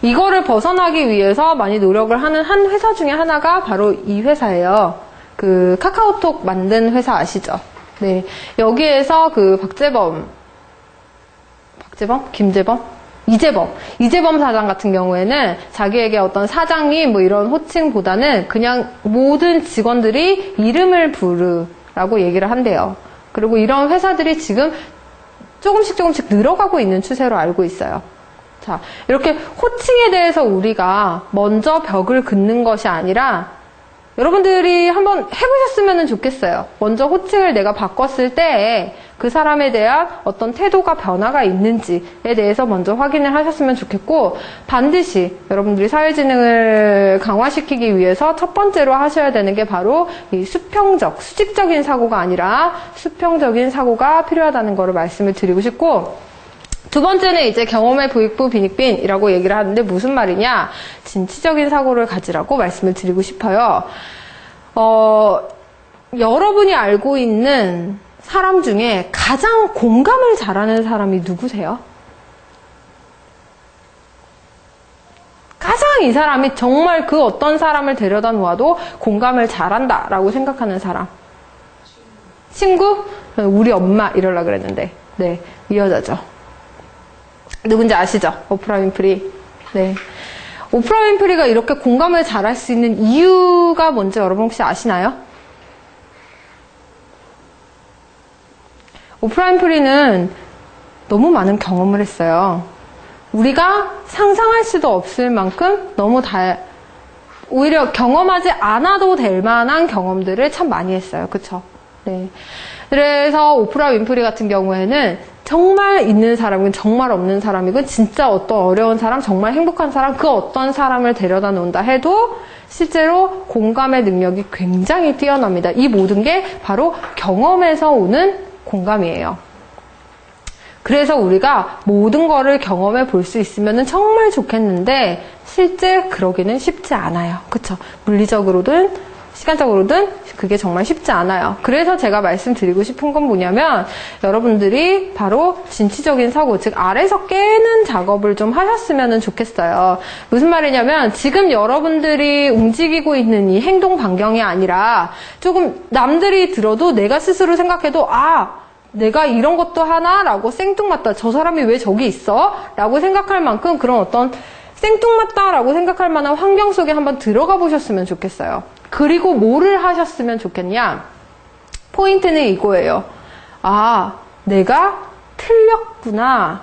이거를 벗어나기 위해서 많이 노력을 하는 한 회사 중에 하나가 바로 이 회사예요. 그 카카오톡 만든 회사 아시죠? 네. 여기에서 그 이재범 사장 같은 경우에는 자기에게 어떤 사장님 뭐 이런 호칭보다는 그냥 모든 직원들이 이름을 부르라고 얘기를 한대요. 그리고 이런 회사들이 지금 조금씩 늘어가고 있는 추세로 알고 있어요. 자, 이렇게 호칭에 대해서 우리가 먼저 벽을 긋는 것이 아니라 여러분들이 한번 해보셨으면 좋겠어요. 먼저 호칭을 내가 바꿨을 때 그 사람에 대한 어떤 태도가 변화가 있는지에 대해서 먼저 확인을 하셨으면 좋겠고, 반드시 여러분들이 사회지능을 강화시키기 위해서 첫 번째로 하셔야 되는 게 바로 이 수직적인 사고가 아니라 수평적인 사고가 필요하다는 거를 말씀을 드리고 싶고, 두 번째는 이제 경험의 부익부 빈익빈이라고 얘기를 하는데 무슨 말이냐? 진취적인 사고를 가지라고 말씀을 드리고 싶어요. 여러분이 알고 있는 사람 중에 가장 공감을 잘하는 사람이 누구세요? 가장 이 사람이 정말 그 어떤 사람을 데려다 놓아도 공감을 잘한다라고 생각하는 사람. 친구? 우리 엄마 이러려고 그랬는데, 네, 이 여자죠. 누군지 아시죠? 오프라 윈프리. 네. 오프라 윈프리가 이렇게 공감을 잘할 수 있는 이유가 뭔지 여러분 혹시 아시나요? 오프라 윈프리는 너무 많은 경험을 했어요. 우리가 상상할 수도 없을 만큼 오히려 경험하지 않아도 될 만한 경험들을 참 많이 했어요. 그쵸? 네. 그래서 오프라 윈프리 같은 경우에는 정말 있는 사람이건 정말 없는 사람이건 진짜 어떤 어려운 사람, 정말 행복한 사람, 그 어떤 사람을 데려다 놓는다 해도 실제로 공감의 능력이 굉장히 뛰어납니다. 이 모든 게 바로 경험에서 오는 공감이에요. 그래서 우리가 모든 거를 경험해 볼 수 있으면 정말 좋겠는데 실제 그러기는 쉽지 않아요. 그쵸? 물리적으로는 시간적으로든 그게 정말 쉽지 않아요. 그래서 제가 말씀드리고 싶은 건 뭐냐면 여러분들이 바로 진취적인 사고, 즉 알에서 깨는 작업을 좀 하셨으면 좋겠어요. 무슨 말이냐면 지금 여러분들이 움직이고 있는 이 행동 반경이 아니라 조금 남들이 들어도 내가 스스로 생각해도 내가 이런 것도 하나? 라고 생뚱맞다. 저 사람이 왜 저기 있어? 라고 생각할 만큼 그런 어떤 생뚱맞다라고 생각할 만한 환경 속에 한번 들어가 보셨으면 좋겠어요. 그리고 뭐를 하셨으면 좋겠냐? 포인트는 이거예요. 내가 틀렸구나.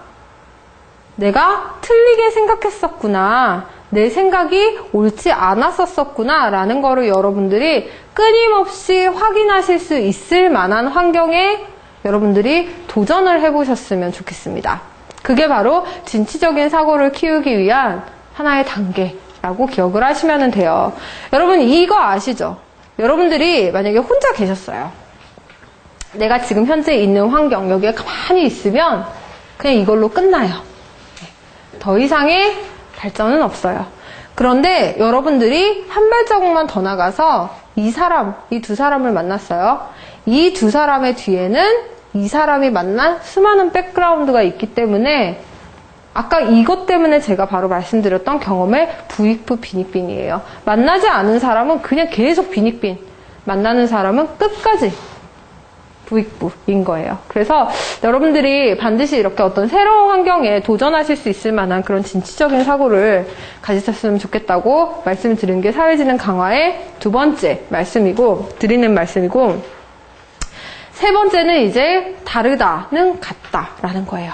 내가 틀리게 생각했었구나. 내 생각이 옳지 않았었구나. 라는 거를 여러분들이 끊임없이 확인하실 수 있을 만한 환경에 여러분들이 도전을 해보셨으면 좋겠습니다. 그게 바로 진취적인 사고를 키우기 위한 하나의 단계라고 기억을 하시면 돼요. 여러분 이거 아시죠? 여러분들이 만약에 혼자 계셨어요. 내가 지금 현재 있는 환경 여기에 가만히 있으면 그냥 이걸로 끝나요. 더 이상의 발전은 없어요. 그런데 여러분들이 한 발자국만 더 나가서 이 두 사람을 만났어요. 이 두 사람의 뒤에는 이 사람이 만난 수많은 백그라운드가 있기 때문에 아까 이것 때문에 제가 바로 말씀드렸던 경험의 부익부 빈익빈이에요. 만나지 않은 사람은 그냥 계속 빈익빈, 만나는 사람은 끝까지 부익부인 거예요. 그래서 여러분들이 반드시 이렇게 어떤 새로운 환경에 도전하실 수 있을 만한 그런 진취적인 사고를 가지셨으면 좋겠다고 말씀을 드린 게 사회지능 강화의 두 번째 드리는 말씀이고, 세 번째는 이제 다르다는 같다라는 거예요.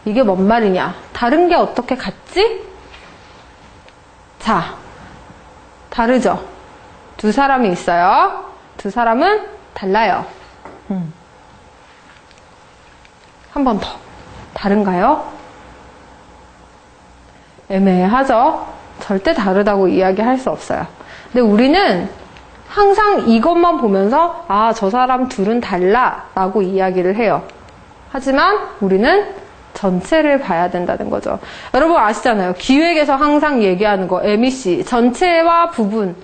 이게 뭔 말이냐? 다른 게 어떻게 같지? 자, 다르죠? 두 사람이 있어요. 두 사람은 달라요. 한 번 더. 다른가요? 애매하죠? 절대 다르다고 이야기할 수 없어요. 근데 우리는 항상 이것만 보면서 저 사람 둘은 달라 라고 이야기를 해요. 하지만 우리는 전체를 봐야 된다는 거죠. 여러분 아시잖아요. 기획에서 항상 얘기하는 거 MEC 전체와 부분을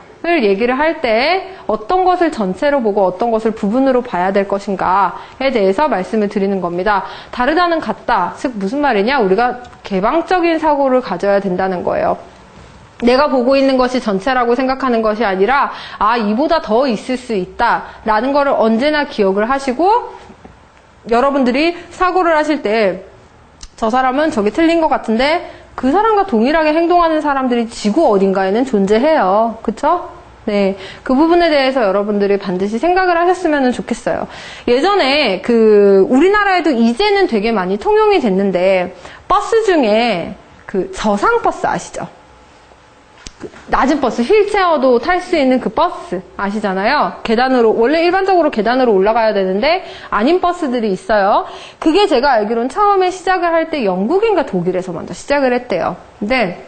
얘기를 할 때 어떤 것을 전체로 보고 어떤 것을 부분으로 봐야 될 것인가에 대해서 말씀을 드리는 겁니다. 다르다는 같다. 즉 무슨 말이냐? 우리가 개방적인 사고를 가져야 된다는 거예요. 내가 보고 있는 것이 전체라고 생각하는 것이 아니라 이보다 더 있을 수 있다 라는 거를 언제나 기억을 하시고, 여러분들이 사고를 하실 때 저 사람은 저기 틀린 것 같은데 그 사람과 동일하게 행동하는 사람들이 지구 어딘가에는 존재해요. 그쵸? 네. 그 부분에 대해서 여러분들이 반드시 생각을 하셨으면 좋겠어요. 예전에 우리나라에도 이제는 되게 많이 통용이 됐는데, 버스 중에 저상버스 아시죠? 낮은 버스, 휠체어도 탈 수 있는 그 버스 아시잖아요. 계단으로, 원래 일반적으로 계단으로 올라가야 되는데 아닌 버스들이 있어요. 그게 제가 알기로는 처음에 시작을 할 때 영국인가 독일에서 먼저 시작을 했대요. 근데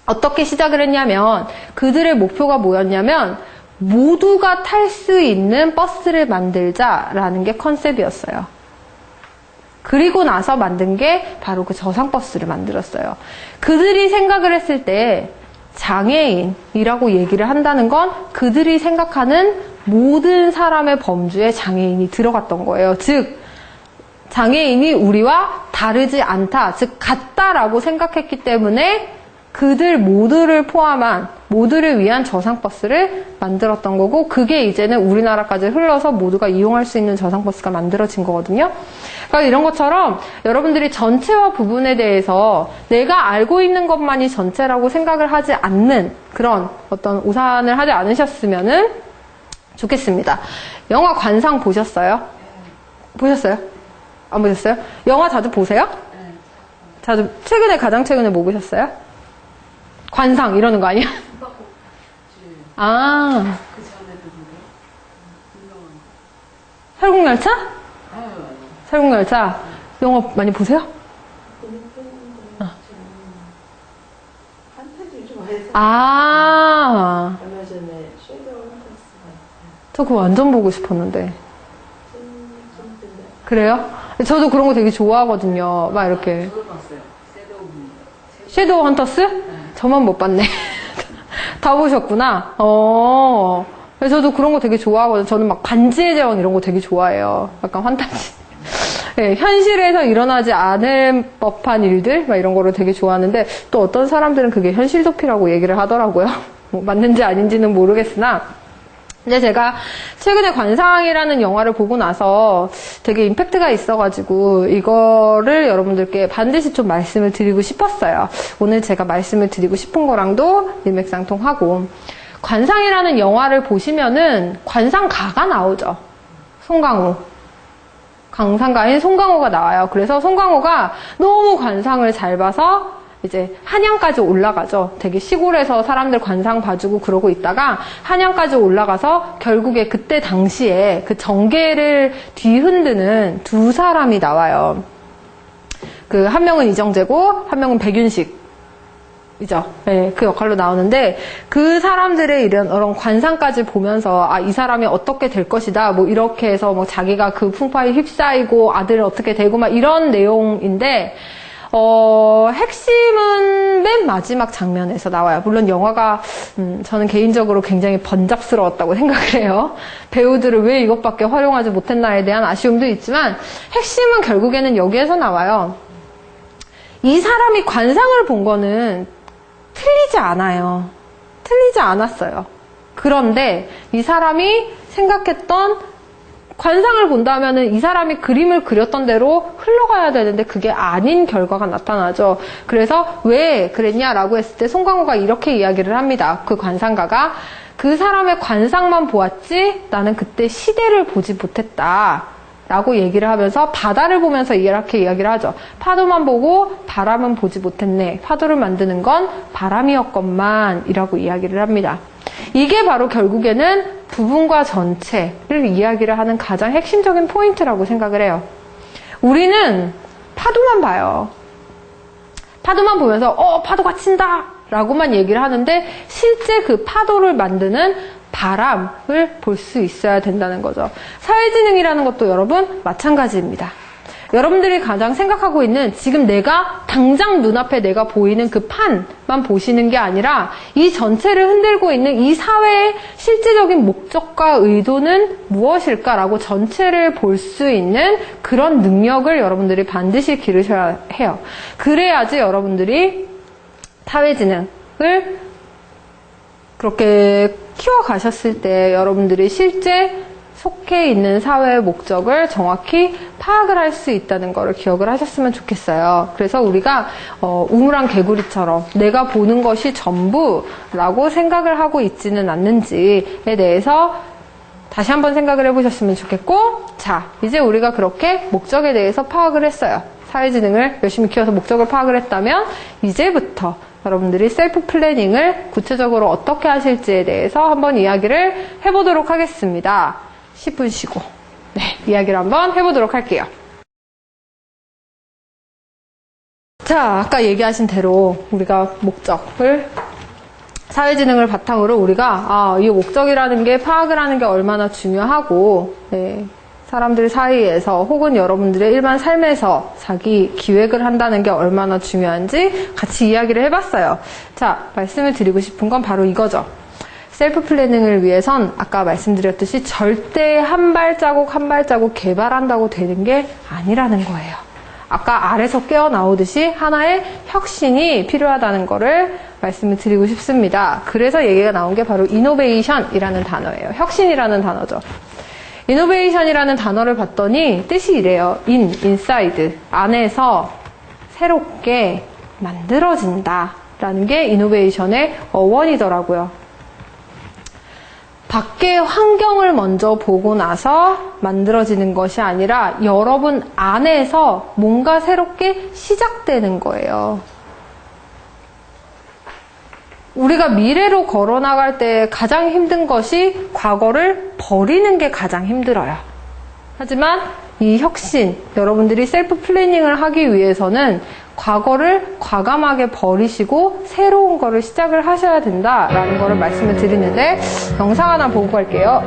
어떻게 시작을 했냐면 그들의 목표가 뭐였냐면 모두가 탈 수 있는 버스를 만들자라는 게 컨셉이었어요. 그리고 나서 만든 게 바로 그 저상버스를 만들었어요. 그들이 생각을 했을 때 장애인이라고 얘기를 한다는 건 그들이 생각하는 모든 사람의 범주에 장애인이 들어갔던 거예요. 즉 장애인이 우리와 다르지 않다, 즉 같다라고 생각했기 때문에 그들 모두를 포함한 모두를 위한 저상버스를 만들었던 거고, 그게 이제는 우리나라까지 흘러서 모두가 이용할 수 있는 저상버스가 만들어진 거거든요. 그러니까 이런 것처럼 여러분들이 전체와 부분에 대해서 내가 알고 있는 것만이 전체라고 생각을 하지 않는 그런 어떤 오산을 하지 않으셨으면 좋겠습니다. 영화 관상 보셨어요? 보셨어요? 안 보셨어요? 영화 자주 보세요? 자주. 가장 최근에 뭐 보셨어요? 관상 이러는 거 아니야? 그 전에도 유명한 설국열차? 설국열차? 영화 많이 보세요? 판타지 좋아해서. 얼마 전에 섀도우 헌터스 저 그거 완전 보고 싶었는데. 그래요? 저도 그런 거 되게 좋아하거든요. 막 이렇게. 저도 봤어요. 섀도우 헌터스? 저만 못 봤네. 다 보셨구나. 그래서 저도 그런 거 되게 좋아하거든요. 저는 막 반지의 제왕 이런 거 되게 좋아해요. 약간 환타지. 네, 현실에서 일어나지 않을 법한 일들 막 이런 거를 되게 좋아하는데 또 어떤 사람들은 그게 현실 도피라고 얘기를 하더라고요. 뭐 맞는지 아닌지는 모르겠으나 근데 제가 최근에 관상이라는 영화를 보고 나서 되게 임팩트가 있어가지고 이거를 여러분들께 반드시 좀 말씀을 드리고 싶었어요. 오늘 제가 말씀을 드리고 싶은 거랑도 일맥상통하고 관상이라는 영화를 보시면은 관상가가 나오죠. 송강호. 관상가인 송강호가 나와요. 그래서 송강호가 너무 관상을 잘 봐서 이제 한양까지 올라가죠. 되게 시골에서 사람들 관상 봐주고 그러고 있다가 한양까지 올라가서 결국에 그때 당시에 그 정계를 뒤흔드는 두 사람이 나와요. 그 한 명은 이정재고 한 명은 백윤식. 이죠. 네, 그 역할로 나오는데 그 사람들의 이런 관상까지 보면서 아, 이 사람이 어떻게 될 것이다. 뭐 이렇게 해서 뭐 자기가 그 풍파에 휩싸이고 아들을 어떻게 되고 막 이런 내용인데 핵심은 맨 마지막 장면에서 나와요. 물론 영화가 저는 개인적으로 굉장히 번잡스러웠다고 생각을 해요. 배우들을 왜 이것밖에 활용하지 못했나에 대한 아쉬움도 있지만 핵심은 결국에는 여기에서 나와요. 이 사람이 관상을 본 거는 틀리지 않아요. 틀리지 않았어요. 그런데 이 사람이 생각했던 관상을 본다면은 이 사람이 그림을 그렸던 대로 흘러가야 되는데 그게 아닌 결과가 나타나죠. 그래서 왜 그랬냐라고 했을 때 송강호가 이렇게 이야기를 합니다. 그 관상가가 그 사람의 관상만 보았지 나는 그때 시대를 보지 못했다. 라고 얘기를 하면서 바다를 보면서 이렇게 이야기를 하죠. 파도만 보고 바람은 보지 못했네. 파도를 만드는 건 바람이었건만 이라고 이야기를 합니다. 이게 바로 결국에는 부분과 전체를 이야기를 하는 가장 핵심적인 포인트라고 생각을 해요. 우리는 파도만 봐요. 파도만 보면서 파도가 친다 라고만 얘기를 하는데 실제 그 파도를 만드는 바람을 볼 수 있어야 된다는 거죠. 사회지능이라는 것도 여러분 마찬가지입니다. 여러분들이 가장 생각하고 있는 지금 내가 당장 눈앞에 내가 보이는 그 판만 보시는 게 아니라 이 전체를 흔들고 있는 이 사회의 실제적인 목적과 의도는 무엇일까라고 전체를 볼 수 있는 그런 능력을 여러분들이 반드시 기르셔야 해요. 그래야지 여러분들이 사회지능을 그렇게 키워가셨을 때 여러분들이 실제 속해 있는 사회의 목적을 정확히 파악을 할 수 있다는 것을 기억을 하셨으면 좋겠어요. 그래서 우리가 우물안 개구리처럼 내가 보는 것이 전부라고 생각을 하고 있지는 않는지에 대해서 다시 한번 생각을 해보셨으면 좋겠고, 자, 이제 우리가 그렇게 목적에 대해서 파악을 했어요. 사회지능을 열심히 키워서 목적을 파악을 했다면 이제부터 여러분들이 셀프 플래닝을 구체적으로 어떻게 하실지에 대해서 한번 이야기를 해보도록 하겠습니다. 10분 쉬고 이야기를 한번 해보도록 할게요. 자, 아까 얘기하신 대로 우리가 목적을 사회지능을 바탕으로 우리가 이 목적이라는 게 파악을 하는 게 얼마나 중요하고 사람들 사이에서 혹은 여러분들의 일반 삶에서 자기 기획을 한다는 게 얼마나 중요한지 같이 이야기를 해봤어요. 자, 말씀을 드리고 싶은 건 바로 이거죠. 셀프 플래닝을 위해선 아까 말씀드렸듯이 절대 한 발자국 한 발자국 개발한다고 되는 게 아니라는 거예요. 아까 아래서 깨어나오듯이 하나의 혁신이 필요하다는 거를 말씀을 드리고 싶습니다. 그래서 얘기가 나온 게 바로 이노베이션이라는 단어예요. 혁신이라는 단어죠. 이노베이션이라는 단어를 봤더니 뜻이 이래요. inside, 안에서 새롭게 만들어진다 라는 게 이노베이션의 어원이더라고요. 밖의 환경을 먼저 보고 나서 만들어지는 것이 아니라 여러분 안에서 뭔가 새롭게 시작되는 거예요. 우리가 미래로 걸어나갈 때 가장 힘든 것이 과거를 버리는 게 가장 힘들어요. 하지만 이 혁신, 여러분들이 셀프 플래닝을 하기 위해서는 과거를 과감하게 버리시고 새로운 거를 시작을 하셔야 된다라는 거를 말씀을 드리는데 영상 하나 보고 갈게요.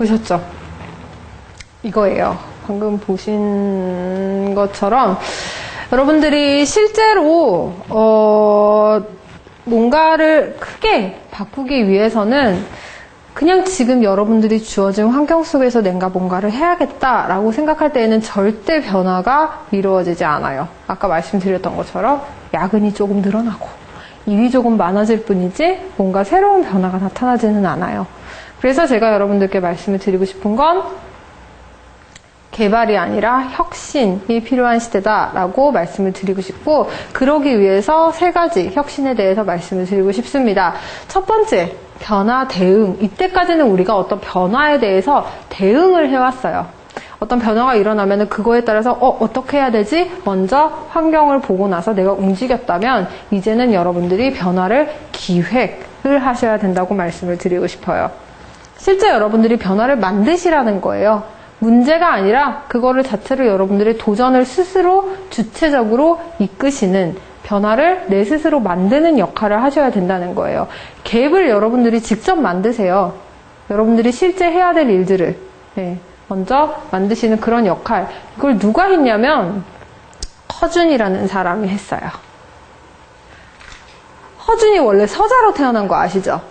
보셨죠? 이거예요. 방금 보신 것처럼 여러분들이 실제로 뭔가를 크게 바꾸기 위해서는 그냥 지금 여러분들이 주어진 환경 속에서 내가 뭔가를 해야겠다라고 생각할 때에는 절대 변화가 이루어지지 않아요. 아까 말씀드렸던 것처럼 야근이 조금 늘어나고 일이 조금 많아질 뿐이지 뭔가 새로운 변화가 나타나지는 않아요. 그래서 제가 여러분들께 말씀을 드리고 싶은 건 개발이 아니라 혁신이 필요한 시대다라고 말씀을 드리고 싶고, 그러기 위해서 3가지 혁신에 대해서 말씀을 드리고 싶습니다. 첫 번째, 변화 대응. 이때까지는 우리가 어떤 변화에 대해서 대응을 해왔어요. 어떤 변화가 일어나면 그거에 따라서 어떻게 해야 되지? 먼저 환경을 보고 나서 내가 움직였다면 이제는 여러분들이 변화를 기획을 하셔야 된다고 말씀을 드리고 싶어요. 실제 여러분들이 변화를 만드시라는 거예요. 문제가 아니라 그거를 자체로 여러분들의 도전을 스스로 주체적으로 이끄시는, 변화를 내 스스로 만드는 역할을 하셔야 된다는 거예요. 갭을 여러분들이 직접 만드세요. 여러분들이 실제 해야 될 일들을 먼저 만드시는 그런 역할. 그걸 누가 했냐면 허준이라는 사람이 했어요. 허준이 원래 서자로 태어난 거 아시죠?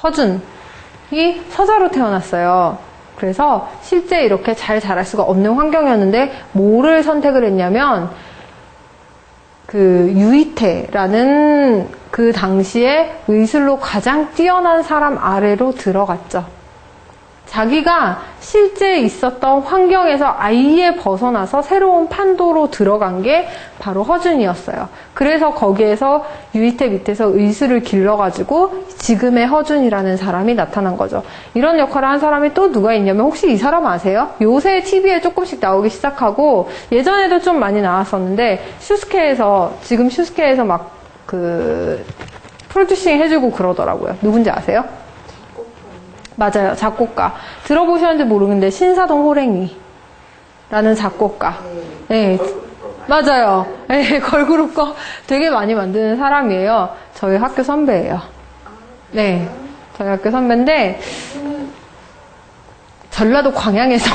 허준이 서자로 태어났어요. 그래서 실제 이렇게 잘 자랄 수가 없는 환경이었는데 뭐를 선택을 했냐면 그 유이태라는 그 당시에 의술로 가장 뛰어난 사람 아래로 들어갔죠. 자기가 실제 있었던 환경에서 아예 벗어나서 새로운 판도로 들어간 게 바로 허준이었어요. 그래서 거기에서 유이태 밑에서 의술을 길러가지고 지금의 허준이라는 사람이 나타난 거죠. 이런 역할을 한 사람이 또 누가 있냐면, 혹시 이 사람 아세요? 요새 TV에 조금씩 나오기 시작하고 예전에도 좀 많이 나왔었는데 지금 슈스케에서 막 프로듀싱 해주고 그러더라고요. 누군지 아세요? 맞아요. 작곡가. 들어보셨는지 모르겠는데 신사동 호랭이라는 작곡가. 네. 맞아요. 네, 걸그룹 거 되게 많이 만드는 사람이에요. 저희 학교 선배예요. 네. 저희 학교 선배인데 전라도 광양에서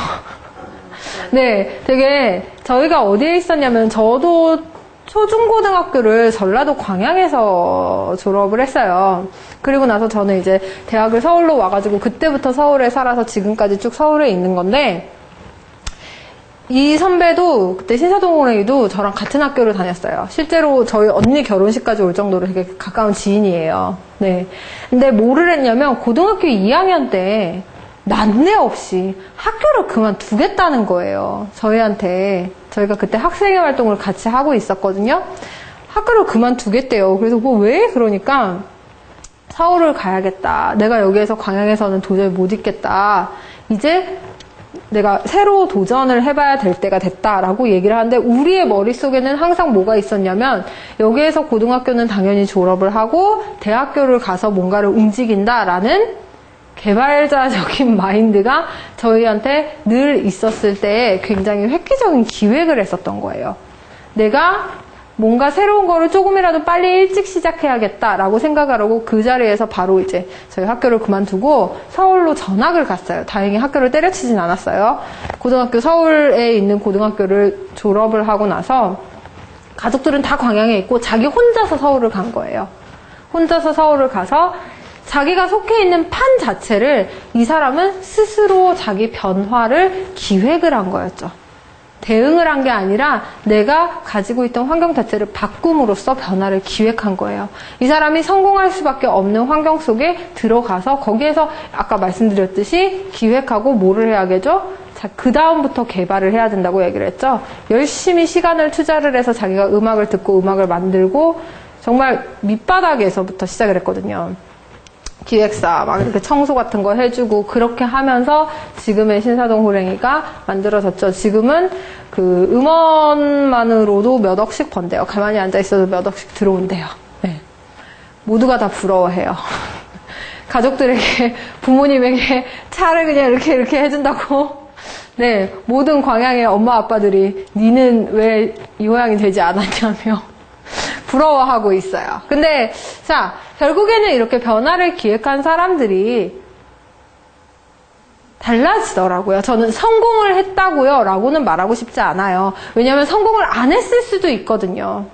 네, 되게 저희가 어디에 있었냐면, 저도 초중고등학교를 전라도 광양에서 졸업을 했어요. 그리고 나서 저는 이제 대학을 서울로 와가지고 그때부터 서울에 살아서 지금까지 쭉 서울에 있는 건데, 이 선배도 그때 신사동 호랭이도 저랑 같은 학교를 다녔어요. 실제로 저희 언니 결혼식까지 올 정도로 되게 가까운 지인이에요. 네. 근데 뭐를 했냐면 고등학교 2학년 때 난데없이 학교를 그만두겠다는 거예요. 저희한테. 저희가 그때 학생회 활동을 같이 하고 있었거든요. 학교를 그만두겠대요. 그래서 왜? 그러니까 서울을 가야겠다. 내가 여기에서 광양에서는 도저히 못 있겠다. 이제 내가 새로 도전을 해봐야 될 때가 됐다라고 얘기를 하는데, 우리의 머릿속에는 항상 뭐가 있었냐면, 여기에서 고등학교는 당연히 졸업을 하고 대학교를 가서 뭔가를 움직인다라는 개발자적인 마인드가 저희한테 늘 있었을 때 굉장히 획기적인 기획을 했었던 거예요. 내가 뭔가 새로운 거를 조금이라도 빨리 일찍 시작해야겠다라고 생각을 하고 그 자리에서 바로 이제 저희 학교를 그만두고 서울로 전학을 갔어요. 다행히 학교를 때려치진 않았어요. 고등학교, 서울에 있는 고등학교를 졸업을 하고 나서 가족들은 다 광양에 있고 자기 혼자서 서울을 간 거예요. 혼자서 서울을 가서 자기가 속해 있는 판 자체를 이 사람은 스스로 자기 변화를 기획을 한 거였죠. 대응을 한 게 아니라 내가 가지고 있던 환경 자체를 바꿈으로써 변화를 기획한 거예요. 이 사람이 성공할 수밖에 없는 환경 속에 들어가서 거기에서 아까 말씀드렸듯이 기획하고 뭐를 해야겠죠? 자, 그 다음부터 개발을 해야 된다고 얘기를 했죠. 열심히 시간을 투자를 해서 자기가 음악을 듣고 음악을 만들고 정말 밑바닥에서부터 시작을 했거든요. 기획사 막 이렇게 청소 같은 거 해주고 그렇게 하면서 지금의 신사동 호랭이가 만들어졌죠. 지금은 그 음원만으로도 몇 억씩 번대요. 가만히 앉아 있어도 몇 억씩 들어온대요. 네. 모두가 다 부러워해요. 가족들에게, 부모님에게 차를 그냥 이렇게 해준다고. 네, 모든 광양의 엄마 아빠들이 니는 왜 이호양이 되지 않았냐며 부러워하고 있어요. 근데 자, 결국에는 이렇게 변화를 기획한 사람들이 달라지더라고요. 저는 성공을 했다고요 라고는 말하고 싶지 않아요. 왜냐하면 성공을 안 했을 수도 있거든요.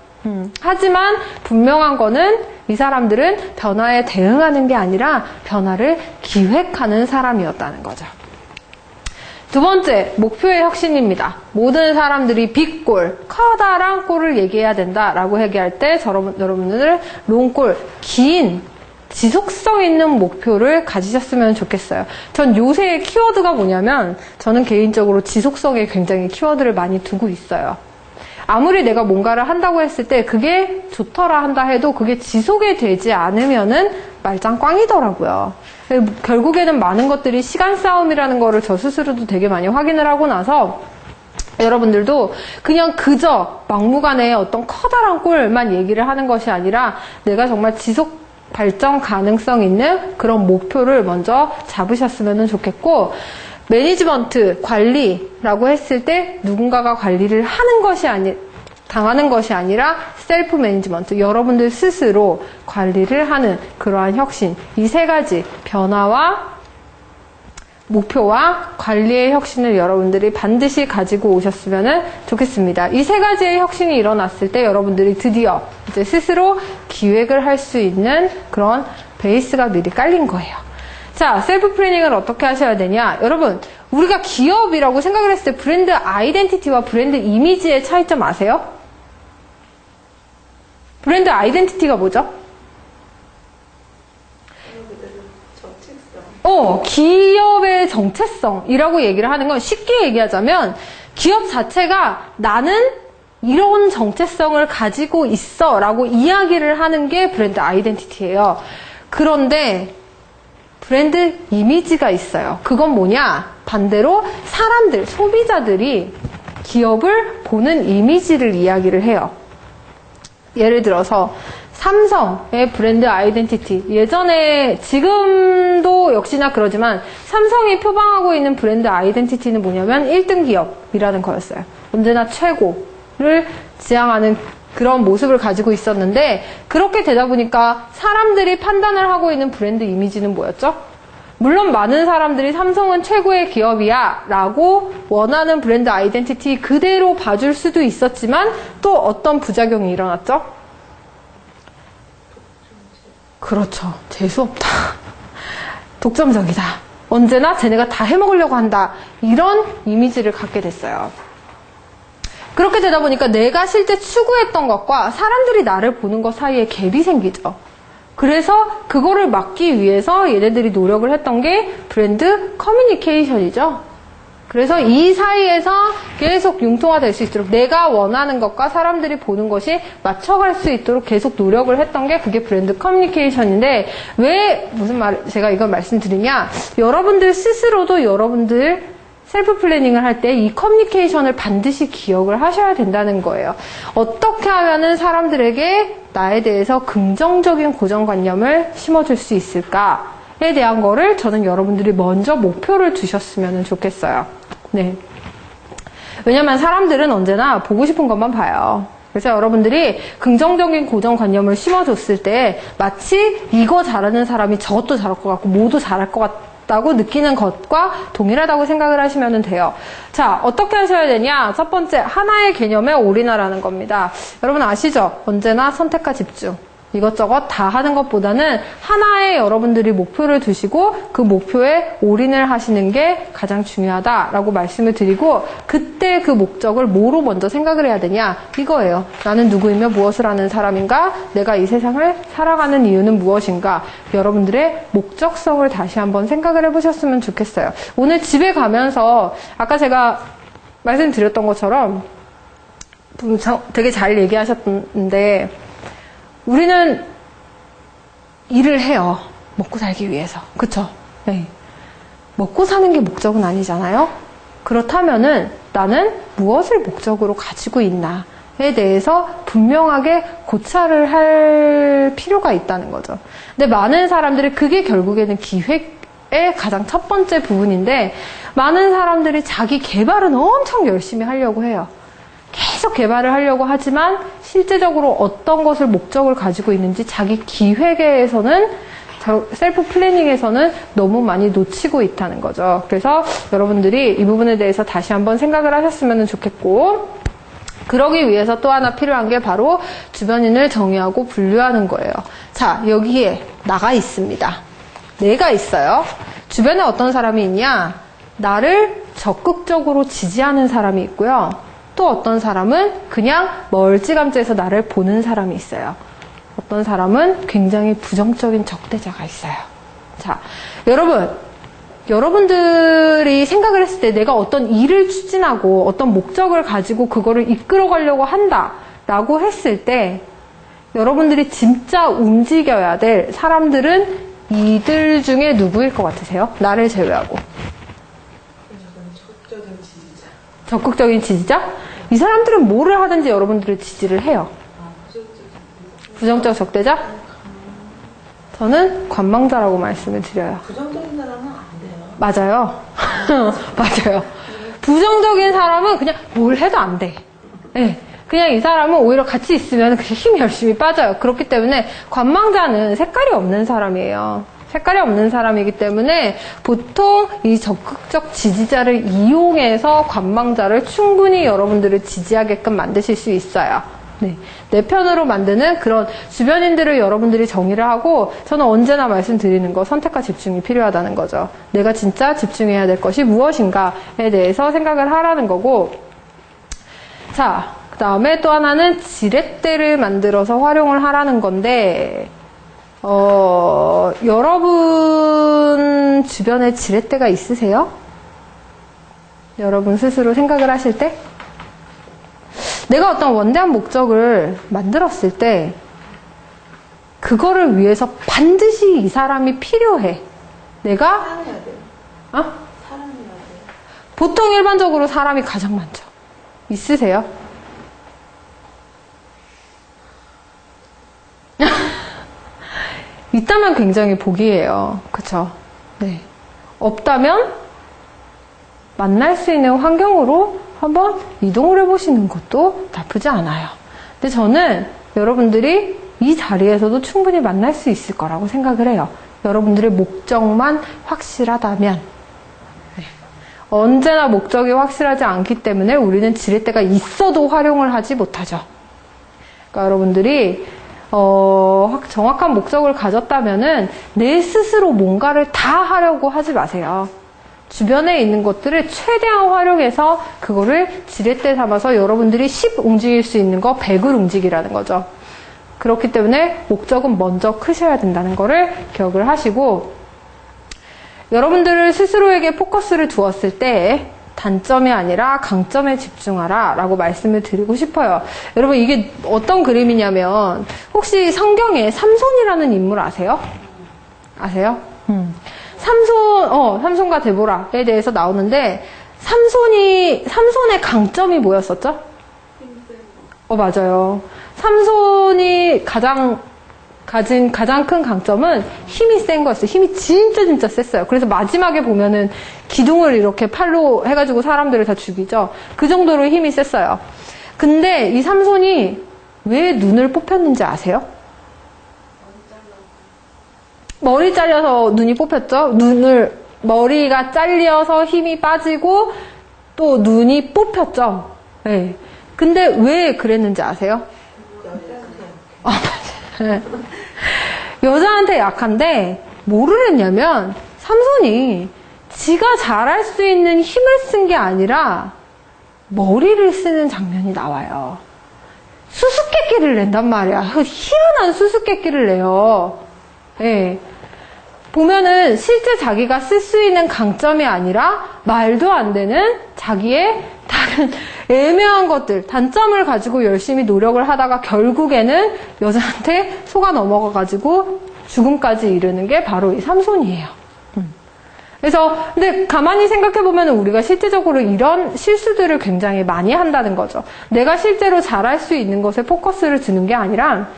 하지만 분명한 거는 이 사람들은 변화에 대응하는 게 아니라 변화를 기획하는 사람이었다는 거죠. 두 번째, 목표의 혁신입니다. 모든 사람들이 빅골, 커다란 골을 얘기해야 된다라고 얘기할 때 여러분들 롱골, 긴 지속성 있는 목표를 가지셨으면 좋겠어요. 전 요새 키워드가 뭐냐면 저는 개인적으로 지속성에 굉장히 키워드를 많이 두고 있어요. 아무리 내가 뭔가를 한다고 했을 때 그게 좋더라 한다 해도 그게 지속이 되지 않으면은 말짱 꽝이더라고요. 결국에는 많은 것들이 시간 싸움이라는 거를 저 스스로도 되게 많이 확인을 하고 나서 여러분들도 그냥 그저 막무가내의 어떤 커다란 골만 얘기를 하는 것이 아니라 내가 정말 지속 발전 가능성 있는 그런 목표를 먼저 잡으셨으면 좋겠고, 매니지먼트, 관리라고 했을 때 누군가가 관리를 하는 것이 당하는 것이 아니라 셀프 매니지먼트, 여러분들 스스로 관리를 하는 그러한 혁신, 이 세 가지 변화와 목표와 관리의 혁신을 여러분들이 반드시 가지고 오셨으면 좋겠습니다. 이 세 가지의 혁신이 일어났을 때 여러분들이 드디어 이제 스스로 기획을 할 수 있는 그런 베이스가 미리 깔린 거예요. 자, 셀프 플래닝을 어떻게 하셔야 되냐? 여러분, 우리가 기업이라고 생각을 했을 때 브랜드 아이덴티티와 브랜드 이미지의 차이점 아세요? 브랜드 아이덴티티가 뭐죠? 기업의 정체성이라고 얘기를 하는 건 쉽게 얘기하자면 기업 자체가 나는 이런 정체성을 가지고 있어 라고 이야기를 하는 게 브랜드 아이덴티티예요. 그런데 브랜드 이미지가 있어요. 그건 뭐냐? 반대로 사람들, 소비자들이 기업을 보는 이미지를 이야기를 해요. 예를 들어서 삼성의 브랜드 아이덴티티, 예전에 지금도 역시나 그러지만 삼성이 표방하고 있는 브랜드 아이덴티티는 뭐냐면 1등 기업이라는 거였어요. 언제나 최고를 지향하는 그런 모습을 가지고 있었는데, 그렇게 되다 보니까 사람들이 판단을 하고 있는 브랜드 이미지는 뭐였죠? 물론 많은 사람들이 삼성은 최고의 기업이야 라고 원하는 브랜드 아이덴티티 그대로 봐줄 수도 있었지만 또 어떤 부작용이 일어났죠? 그렇죠. 재수없다. 독점적이다. 언제나 쟤네가 다 해먹으려고 한다. 이런 이미지를 갖게 됐어요. 그렇게 되다 보니까 내가 실제 추구했던 것과 사람들이 나를 보는 것 사이에 갭이 생기죠. 그래서 그거를 막기 위해서 얘네들이 노력을 했던 게 브랜드 커뮤니케이션이죠. 그래서 이 사이에서 계속 융통화될 수 있도록 내가 원하는 것과 사람들이 보는 것이 맞춰갈 수 있도록 계속 노력을 했던 게 그게 브랜드 커뮤니케이션인데, 왜 제가 이걸 말씀드리냐, 여러분들 스스로도 여러분들 셀프 플래닝을 할 때 이 커뮤니케이션을 반드시 기억을 하셔야 된다는 거예요. 어떻게 하면은 사람들에게 나에 대해서 긍정적인 고정관념을 심어줄 수 있을까에 대한 거를 저는 여러분들이 먼저 목표를 두셨으면 좋겠어요. 네. 왜냐면 사람들은 언제나 보고 싶은 것만 봐요. 그래서 여러분들이 긍정적인 고정관념을 심어줬을 때 마치 이거 잘하는 사람이 저것도 잘할 것 같고 모두 잘할 것 같다고 느끼는 것과 동일하다고 생각을 하시면 돼요. 자, 어떻게 하셔야 되냐? 첫 번째, 하나의 개념에 올인하라는 겁니다. 여러분 아시죠? 언제나 선택과 집중. 이것저것 다 하는 것보다는 하나의 여러분들이 목표를 두시고 그 목표에 올인을 하시는 게 가장 중요하다라고 말씀을 드리고, 그때 그 목적을 뭐로 먼저 생각을 해야 되냐? 이거예요. 나는 누구이며 무엇을 하는 사람인가? 내가 이 세상을 살아가는 이유는 무엇인가? 여러분들의 목적성을 다시 한번 생각을 해보셨으면 좋겠어요. 오늘 집에 가면서 아까 제가 말씀드렸던 것처럼 되게 잘 얘기하셨는데, 우리는 일을 해요. 먹고 살기 위해서. 그쵸? 네. 먹고 사는 게 목적은 아니잖아요? 그렇다면은 나는 무엇을 목적으로 가지고 있나에 대해서 분명하게 고찰을 할 필요가 있다는 거죠. 근데 많은 사람들이 그게 결국에는 기획의 가장 첫 번째 부분인데, 많은 사람들이 자기 개발은 엄청 열심히 하려고 해요. 계속 개발을 하려고 하지만 실제적으로 어떤 것을 목적을 가지고 있는지 자기 기획에서는 셀프 플래닝에서는 너무 많이 놓치고 있다는 거죠. 그래서 여러분들이 이 부분에 대해서 다시 한번 생각을 하셨으면 좋겠고, 그러기 위해서 또 하나 필요한 게 바로 주변인을 정의하고 분류하는 거예요. 자, 여기에 나가 있습니다. 내가 있어요. 주변에 어떤 사람이 있냐? 나를 적극적으로 지지하는 사람이 있고요. 또 어떤 사람은 그냥 멀찌감치해서 나를 보는 사람이 있어요. 어떤 사람은 굉장히 부정적인 적대자가 있어요. 자, 여러분들이 생각을 했을 때 내가 어떤 일을 추진하고 어떤 목적을 가지고 그거를 이끌어 가려고 한다라고 했을 때 여러분들이 진짜 움직여야 될 사람들은 이들 중에 누구일 것 같으세요? 나를 제외하고. 적극적인 지지자. 적극적인 지지자? 이 사람들은 뭐를 하든지 여러분들을 지지를 해요. 부정적 적대자? 저는 관망자라고 말씀을 드려요. 부정적인 사람은 안 돼요. 맞아요. 맞아요. 부정적인 사람은 그냥 뭘 해도 안 돼. 네. 그냥 이 사람은 오히려 같이 있으면 그냥 힘이 열심히 빠져요. 그렇기 때문에 관망자는 색깔이 없는 사람이에요. 색깔이 없는 사람이기 때문에 보통 이 적극적 지지자를 이용해서 관망자를 충분히 여러분들을 지지하게끔 만드실 수 있어요. 네. 내 편으로 만드는 그런 주변인들을 여러분들이 정의를 하고, 저는 언제나 말씀드리는 거, 선택과 집중이 필요하다는 거죠. 내가 진짜 집중해야 될 것이 무엇인가에 대해서 생각을 하라는 거고. 자, 그 다음에 또 하나는 지렛대를 만들어서 활용을 하라는 건데, 여러분 주변에 지렛대가 있으세요? 여러분 스스로 생각을 하실 때? 내가 어떤 원대한 목적을 만들었을 때 그거를 위해서 반드시 이 사람이 필요해. 내가 사랑해야 돼요. 사랑해야 돼요. 보통 일반적으로 사람이 가장 많죠. 있으세요? 있다면 굉장히 복이에요. 그쵸? 네. 없다면 만날 수 있는 환경으로 한번 이동을 해보시는 것도 나쁘지 않아요. 근데 저는 여러분들이 이 자리에서도 충분히 만날 수 있을 거라고 생각을 해요. 여러분들의 목적만 확실하다면. 네. 언제나 목적이 확실하지 않기 때문에 우리는 지렛대가 있어도 활용을 하지 못하죠. 그러니까 여러분들이 정확한 목적을 가졌다면은 내 스스로 뭔가를 다 하려고 하지 마세요. 주변에 있는 것들을 최대한 활용해서 그거를 지렛대 삼아서 여러분들이 10 움직일 수 있는 거 100을 움직이라는 거죠. 그렇기 때문에 목적은 먼저 크셔야 된다는 거를 기억을 하시고, 여러분들을 스스로에게 포커스를 두었을 때 단점이 아니라 강점에 집중하라 라고 말씀을 드리고 싶어요. 여러분, 이게 어떤 그림이냐면, 혹시 성경에 삼손이라는 인물 아세요? 아세요? 삼손과 데보라에 대해서 나오는데, 삼손의 강점이 뭐였었죠? 맞아요. 삼손이 가진 가장 큰 강점은 힘이 센 거였어요. 힘이 진짜 셌어요. 그래서 마지막에 보면은 기둥을 이렇게 팔로 해가지고 사람들을 다 죽이죠. 그 정도로 힘이 셌어요. 근데 이 삼손이 왜 눈을 뽑혔는지 아세요? 머리 잘려서 눈이 뽑혔죠? 머리가 잘려서 힘이 빠지고 또 눈이 뽑혔죠? 네. 근데 왜 그랬는지 아세요? 여자한테 약한데 뭐를 했냐면, 삼손이 지가 잘할 수 있는 힘을 쓴 게 아니라 머리를 쓰는 장면이 나와요. 수수께끼를 낸단 말이야. 희한한 수수께끼를 내요. 예. 보면은 실제 자기가 쓸 수 있는 강점이 아니라 말도 안 되는 자기의 다른 애매한 것들, 단점을 가지고 열심히 노력을 하다가 결국에는 여자한테 속아 넘어가가지고 죽음까지 이르는 게 바로 이 삼손이에요. 그래서 근데 가만히 생각해보면 우리가 실제적으로 이런 실수들을 굉장히 많이 한다는 거죠. 내가 실제로 잘할 수 있는 것에 포커스를 두는 게 아니라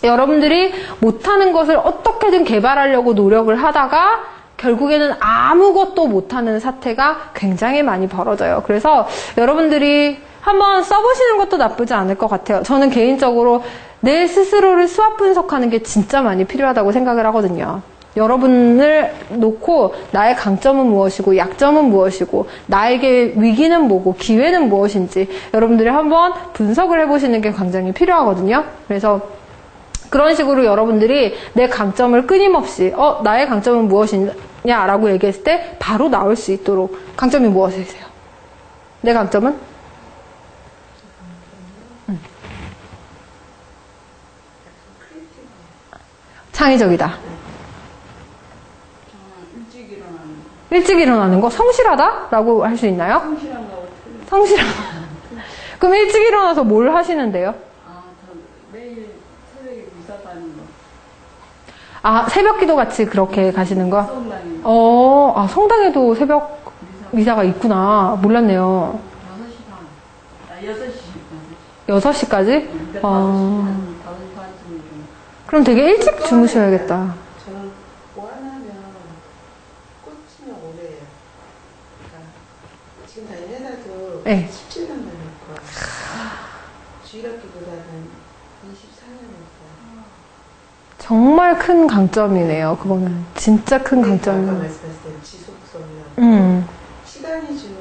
여러분들이 못하는 것을 어떻게든 개발하려고 노력을 하다가 결국에는 아무것도 못하는 사태가 굉장히 많이 벌어져요. 그래서 여러분들이 한번 써보시는 것도 나쁘지 않을 것 같아요. 저는 개인적으로 내 스스로를 수압 분석하는 게 진짜 많이 필요하다고 생각을 하거든요. 여러분을 놓고 나의 강점은 무엇이고 약점은 무엇이고 나에게 위기는 뭐고 기회는 무엇인지 여러분들이 한번 분석을 해보시는 게 굉장히 필요하거든요. 그래서 그런 식으로 여러분들이 내 강점을 끊임없이 나의 강점은 무엇이냐라고 얘기했을 때 바로 나올 수 있도록 강점이 무엇이세요? 내 강점은? 창의적이다. 일찍 일어나는 거? 성실하다? 라고 할 수 있나요? 성실한 거하고 틀린. 성실하다. 그럼 일찍 일어나서 뭘 하시는데요? 저 매일 새벽에 미사 가는 거. 아, 새벽 기도 같이 그렇게 가시는 거? 수업당인 거. 성당에도 새벽 미사가 있구나. 몰랐네요. 6시 반. 6시. 6시까지? 5시 반쯤에 좀. 그럼 되게 일찍 주무셔야겠다. 저는 뭐 하나 하면 꽂히면 오래 해요. 그러니까 지금 다니는 회사도 네. 17년 다녔고 주일학교보다는 24년 했어요. 정말 큰 강점이네요. 그거는. 진짜 큰 아까 강점이에요. 말씀하신 대로 지속성이랑 시간이 주는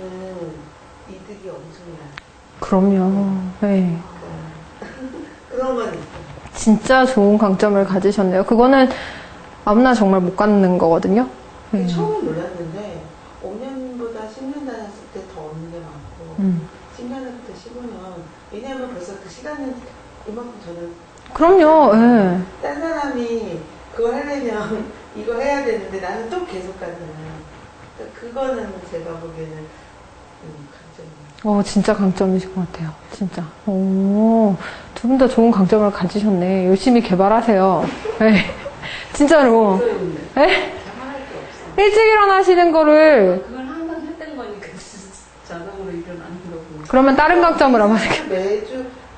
이득이 엄청나요. 그럼요. 네. 그런 건 있어요. 진짜 좋은 강점을 가지셨네요. 그거는 아무나 정말 못 갖는 거거든요. 네. 처음엔 몰랐는데 5년보다 10년 다녔을 때 더 얻는 게 많고 10년부터 15년 왜냐하면 벌써 그 시간은 이만큼 저는 그럼요. 예. 딴 사람이 그거 하려면 이거 해야 되는데 나는 또 계속 가잖아요. 그러니까 그거는 제가 보기에는 강점이에요. 진짜 강점이실 것 같아요. 진짜. 두 분 다 좋은 강점을 가지셨네. 열심히 개발하세요. 네. 진짜로. 없어요, 근데. 네? 자만할 게 없어. 일찍 일어나시는 거를 그걸 항상 했던 거니까 자동으로 일어나는 거고. 그러면 다른 강점을 한번 생각해.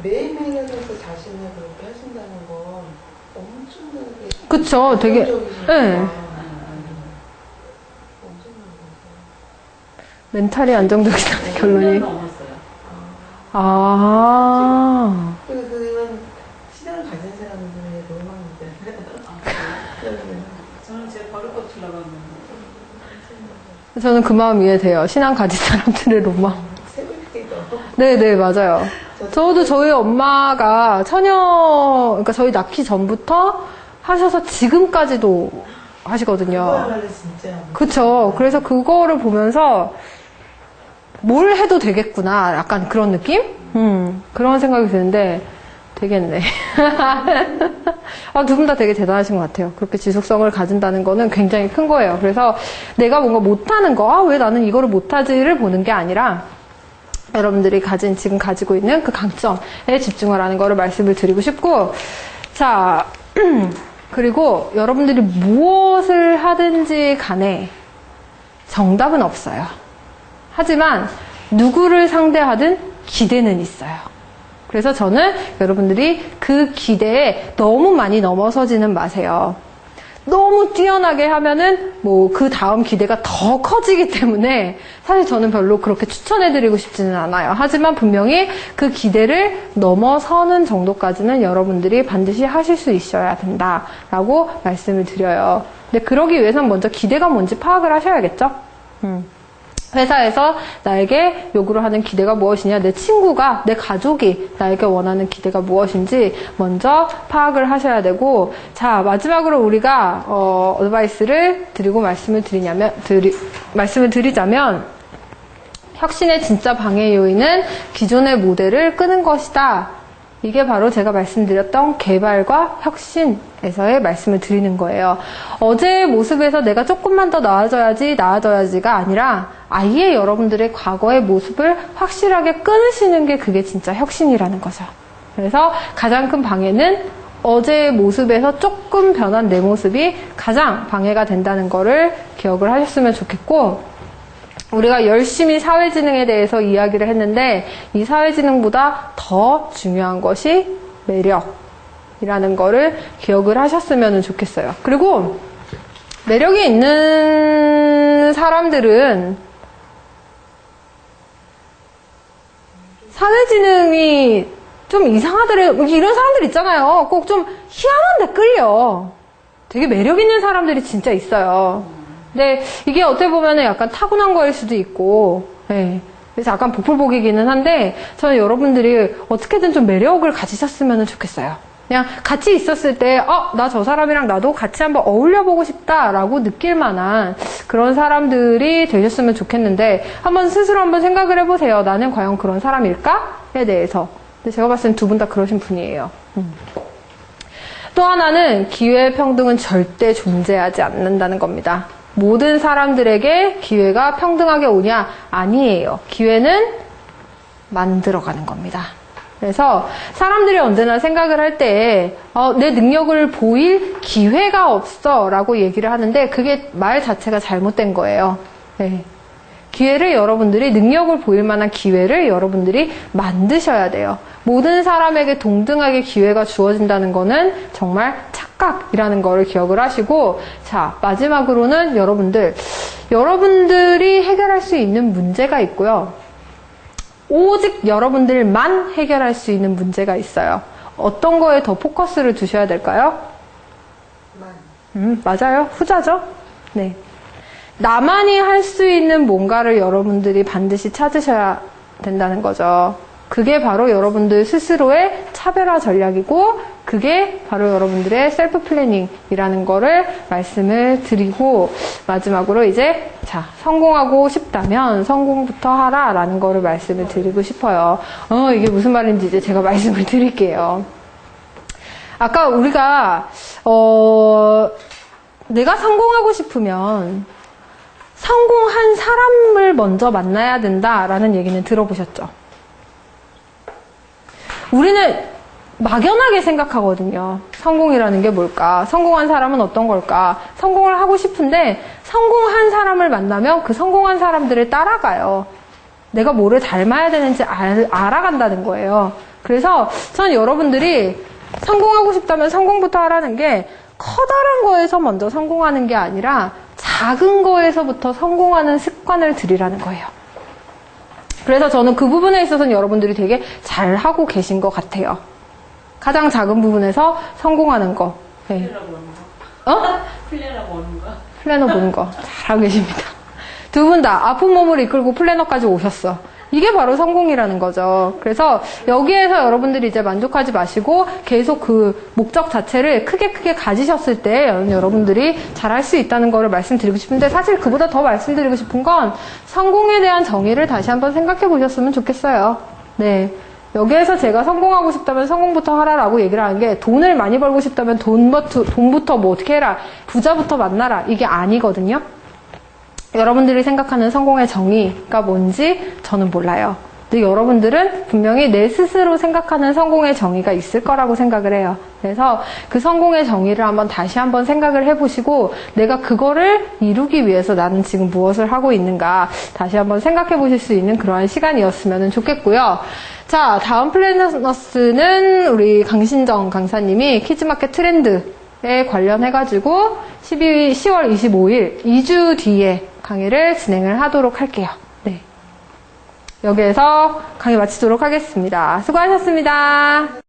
매일매일 해서 자신을 그렇게 하신다는 건 엄청나게 그쵸. 되게, 긍정적이시니까. 네. 엄청난 거죠. 멘탈이 안정적이다는 결론이. 10년 넘었어요. 그리고 그건 시간을 가진 사람들의 로망이잖아요. 저는 제 버릇법 출라가면 저는 그 마음 이해돼요. 신앙 가진 사람들의 로망. 새벽기도. 네네, 맞아요. 저도 저희 엄마가 그러니까 저희 낳기 전부터 하셔서 지금까지도 하시거든요. 그거야말로 진짜. 그쵸. 그래서 그거를 보면서 뭘 해도 되겠구나. 약간 그런 느낌? 그런 생각이 드는데, 되겠네. 두 분 다 되게 대단하신 것 같아요. 그렇게 지속성을 가진다는 거는 굉장히 큰 거예요. 그래서 내가 뭔가 못하는 거, 왜 나는 이거를 못하지를 보는 게 아니라, 여러분들이 지금 가지고 있는 그 강점에 집중하라는 거를 말씀을 드리고 싶고, 자, 그리고 여러분들이 무엇을 하든지 간에 정답은 없어요. 하지만 누구를 상대하든 기대는 있어요. 그래서 저는 여러분들이 그 기대에 너무 많이 넘어서지는 마세요. 너무 뛰어나게 하면은 그 다음 기대가 더 커지기 때문에 사실 저는 별로 그렇게 추천해드리고 싶지는 않아요. 하지만 분명히 그 기대를 넘어서는 정도까지는 여러분들이 반드시 하실 수 있어야 된다라고 말씀을 드려요. 근데 그러기 위해서는 먼저 기대가 뭔지 파악을 하셔야겠죠? 회사에서 나에게 요구를 하는 기대가 무엇이냐, 내 친구가, 내 가족이 나에게 원하는 기대가 무엇인지 먼저 파악을 하셔야 되고, 자, 마지막으로 우리가 어드바이스를 드리고 말씀을 드리자면 혁신의 진짜 방해 요인은 기존의 모델을 끄는 것이다. 이게 바로 제가 말씀드렸던 개발과 혁신에서의 말씀을 드리는 거예요. 어제의 모습에서 내가 조금만 더 나아져야지가 아니라 아예 여러분들의 과거의 모습을 확실하게 끊으시는 게 그게 진짜 혁신이라는 거죠. 그래서 가장 큰 방해는 어제의 모습에서 조금 변한 내 모습이 가장 방해가 된다는 거를 기억을 하셨으면 좋겠고, 우리가 열심히 사회지능에 대해서 이야기를 했는데 이 사회지능보다 더 중요한 것이 매력이라는 거를 기억을 하셨으면 좋겠어요. 그리고 매력이 있는 사람들은 사는 인간지능이 좀 이상하더래. 이런 사람들 있잖아요. 꼭 좀 희한한데 끌려. 되게 매력 있는 사람들이 진짜 있어요. 근데 이게 어떻게 보면은 약간 타고난 거일 수도 있고, 예. 그래서 약간 복불복이기는 한데, 저는 여러분들이 어떻게든 좀 매력을 가지셨으면 좋겠어요. 그냥 같이 있었을 때, 나 저 사람이랑 나도 같이 한번 어울려보고 싶다라고 느낄 만한 그런 사람들이 되셨으면 좋겠는데, 스스로 한번 생각을 해보세요. 나는 과연 그런 사람일까?에 대해서. 근데 제가 봤을 땐 두 분 다 그러신 분이에요. 또 하나는 기회 평등은 절대 존재하지 않는다는 겁니다. 모든 사람들에게 기회가 평등하게 오냐? 아니에요. 기회는 만들어가는 겁니다. 그래서 사람들이 언제나 생각을 할 때 내 능력을 보일 기회가 없어 라고 얘기를 하는데 그게 말 자체가 잘못된 거예요. 네. 기회를 여러분들이 능력을 보일 만한 기회를 여러분들이 만드셔야 돼요. 모든 사람에게 동등하게 기회가 주어진다는 거는 정말 착각이라는 거를 기억을 하시고 자 마지막으로는 여러분들이 해결할 수 있는 문제가 있고요. 오직 여러분들만 해결할 수 있는 문제가 있어요. 어떤 거에 더 포커스를 두셔야 될까요? 맞아요. 후자죠. 네. 나만이 할 수 있는 뭔가를 여러분들이 반드시 찾으셔야 된다는 거죠. 그게 바로 여러분들 스스로의 차별화 전략이고 그게 바로 여러분들의 셀프 플래닝이라는 거를 말씀을 드리고 마지막으로 이제 성공하고 싶다면 성공부터 하라 라는 거를 말씀을 드리고 싶어요. 이게 무슨 말인지 이제 제가 말씀을 드릴게요. 아까 우리가 내가 성공하고 싶으면 성공한 사람을 먼저 만나야 된다라는 얘기는 들어보셨죠? 우리는 막연하게 생각하거든요. 성공이라는 게 뭘까? 성공한 사람은 어떤 걸까? 성공을 하고 싶은데 성공한 사람을 만나면 그 성공한 사람들을 따라가요. 내가 뭐를 닮아야 되는지 알아간다는 거예요. 그래서 전 여러분들이 성공하고 싶다면 성공부터 하라는 게 커다란 거에서 먼저 성공하는 게 아니라 작은 거에서부터 성공하는 습관을 들이라는 거예요. 그래서 저는 그 부분에 있어서는 여러분들이 되게 잘하고 계신 것 같아요. 가장 작은 부분에서 성공하는 거. 네. 플래너라고 오는 거. 플래너 보는 거. 잘하고 계십니다. 두 분 다 아픈 몸을 이끌고 플래너까지 오셨어. 이게 바로 성공이라는 거죠. 그래서 여기에서 여러분들이 이제 만족하지 마시고 계속 그 목적 자체를 크게 가지셨을 때 여러분들이 잘할 수 있다는 거를 말씀드리고 싶은데 사실 그보다 더 말씀드리고 싶은 건 성공에 대한 정의를 다시 한번 생각해 보셨으면 좋겠어요. 네. 여기에서 제가 성공하고 싶다면 성공부터 하라라고 얘기를 하는 게 돈을 많이 벌고 싶다면 돈부터 뭐 어떻게 해라. 부자부터 만나라. 이게 아니거든요. 여러분들이 생각하는 성공의 정의가 뭔지 저는 몰라요. 근데 여러분들은 분명히 내 스스로 생각하는 성공의 정의가 있을 거라고 생각을 해요. 그래서 그 성공의 정의를 다시 한번 생각을 해보시고 내가 그거를 이루기 위해서 나는 지금 무엇을 하고 있는가 다시 한번 생각해 보실 수 있는 그러한 시간이었으면 좋겠고요. 자, 다음 플래너스는 우리 강신정 강사님이 키즈마켓 트렌드에 관련해가지고 10월 25일 2주 뒤에 강의를 진행을 하도록 할게요. 네. 여기에서 강의 마치도록 하겠습니다. 수고하셨습니다.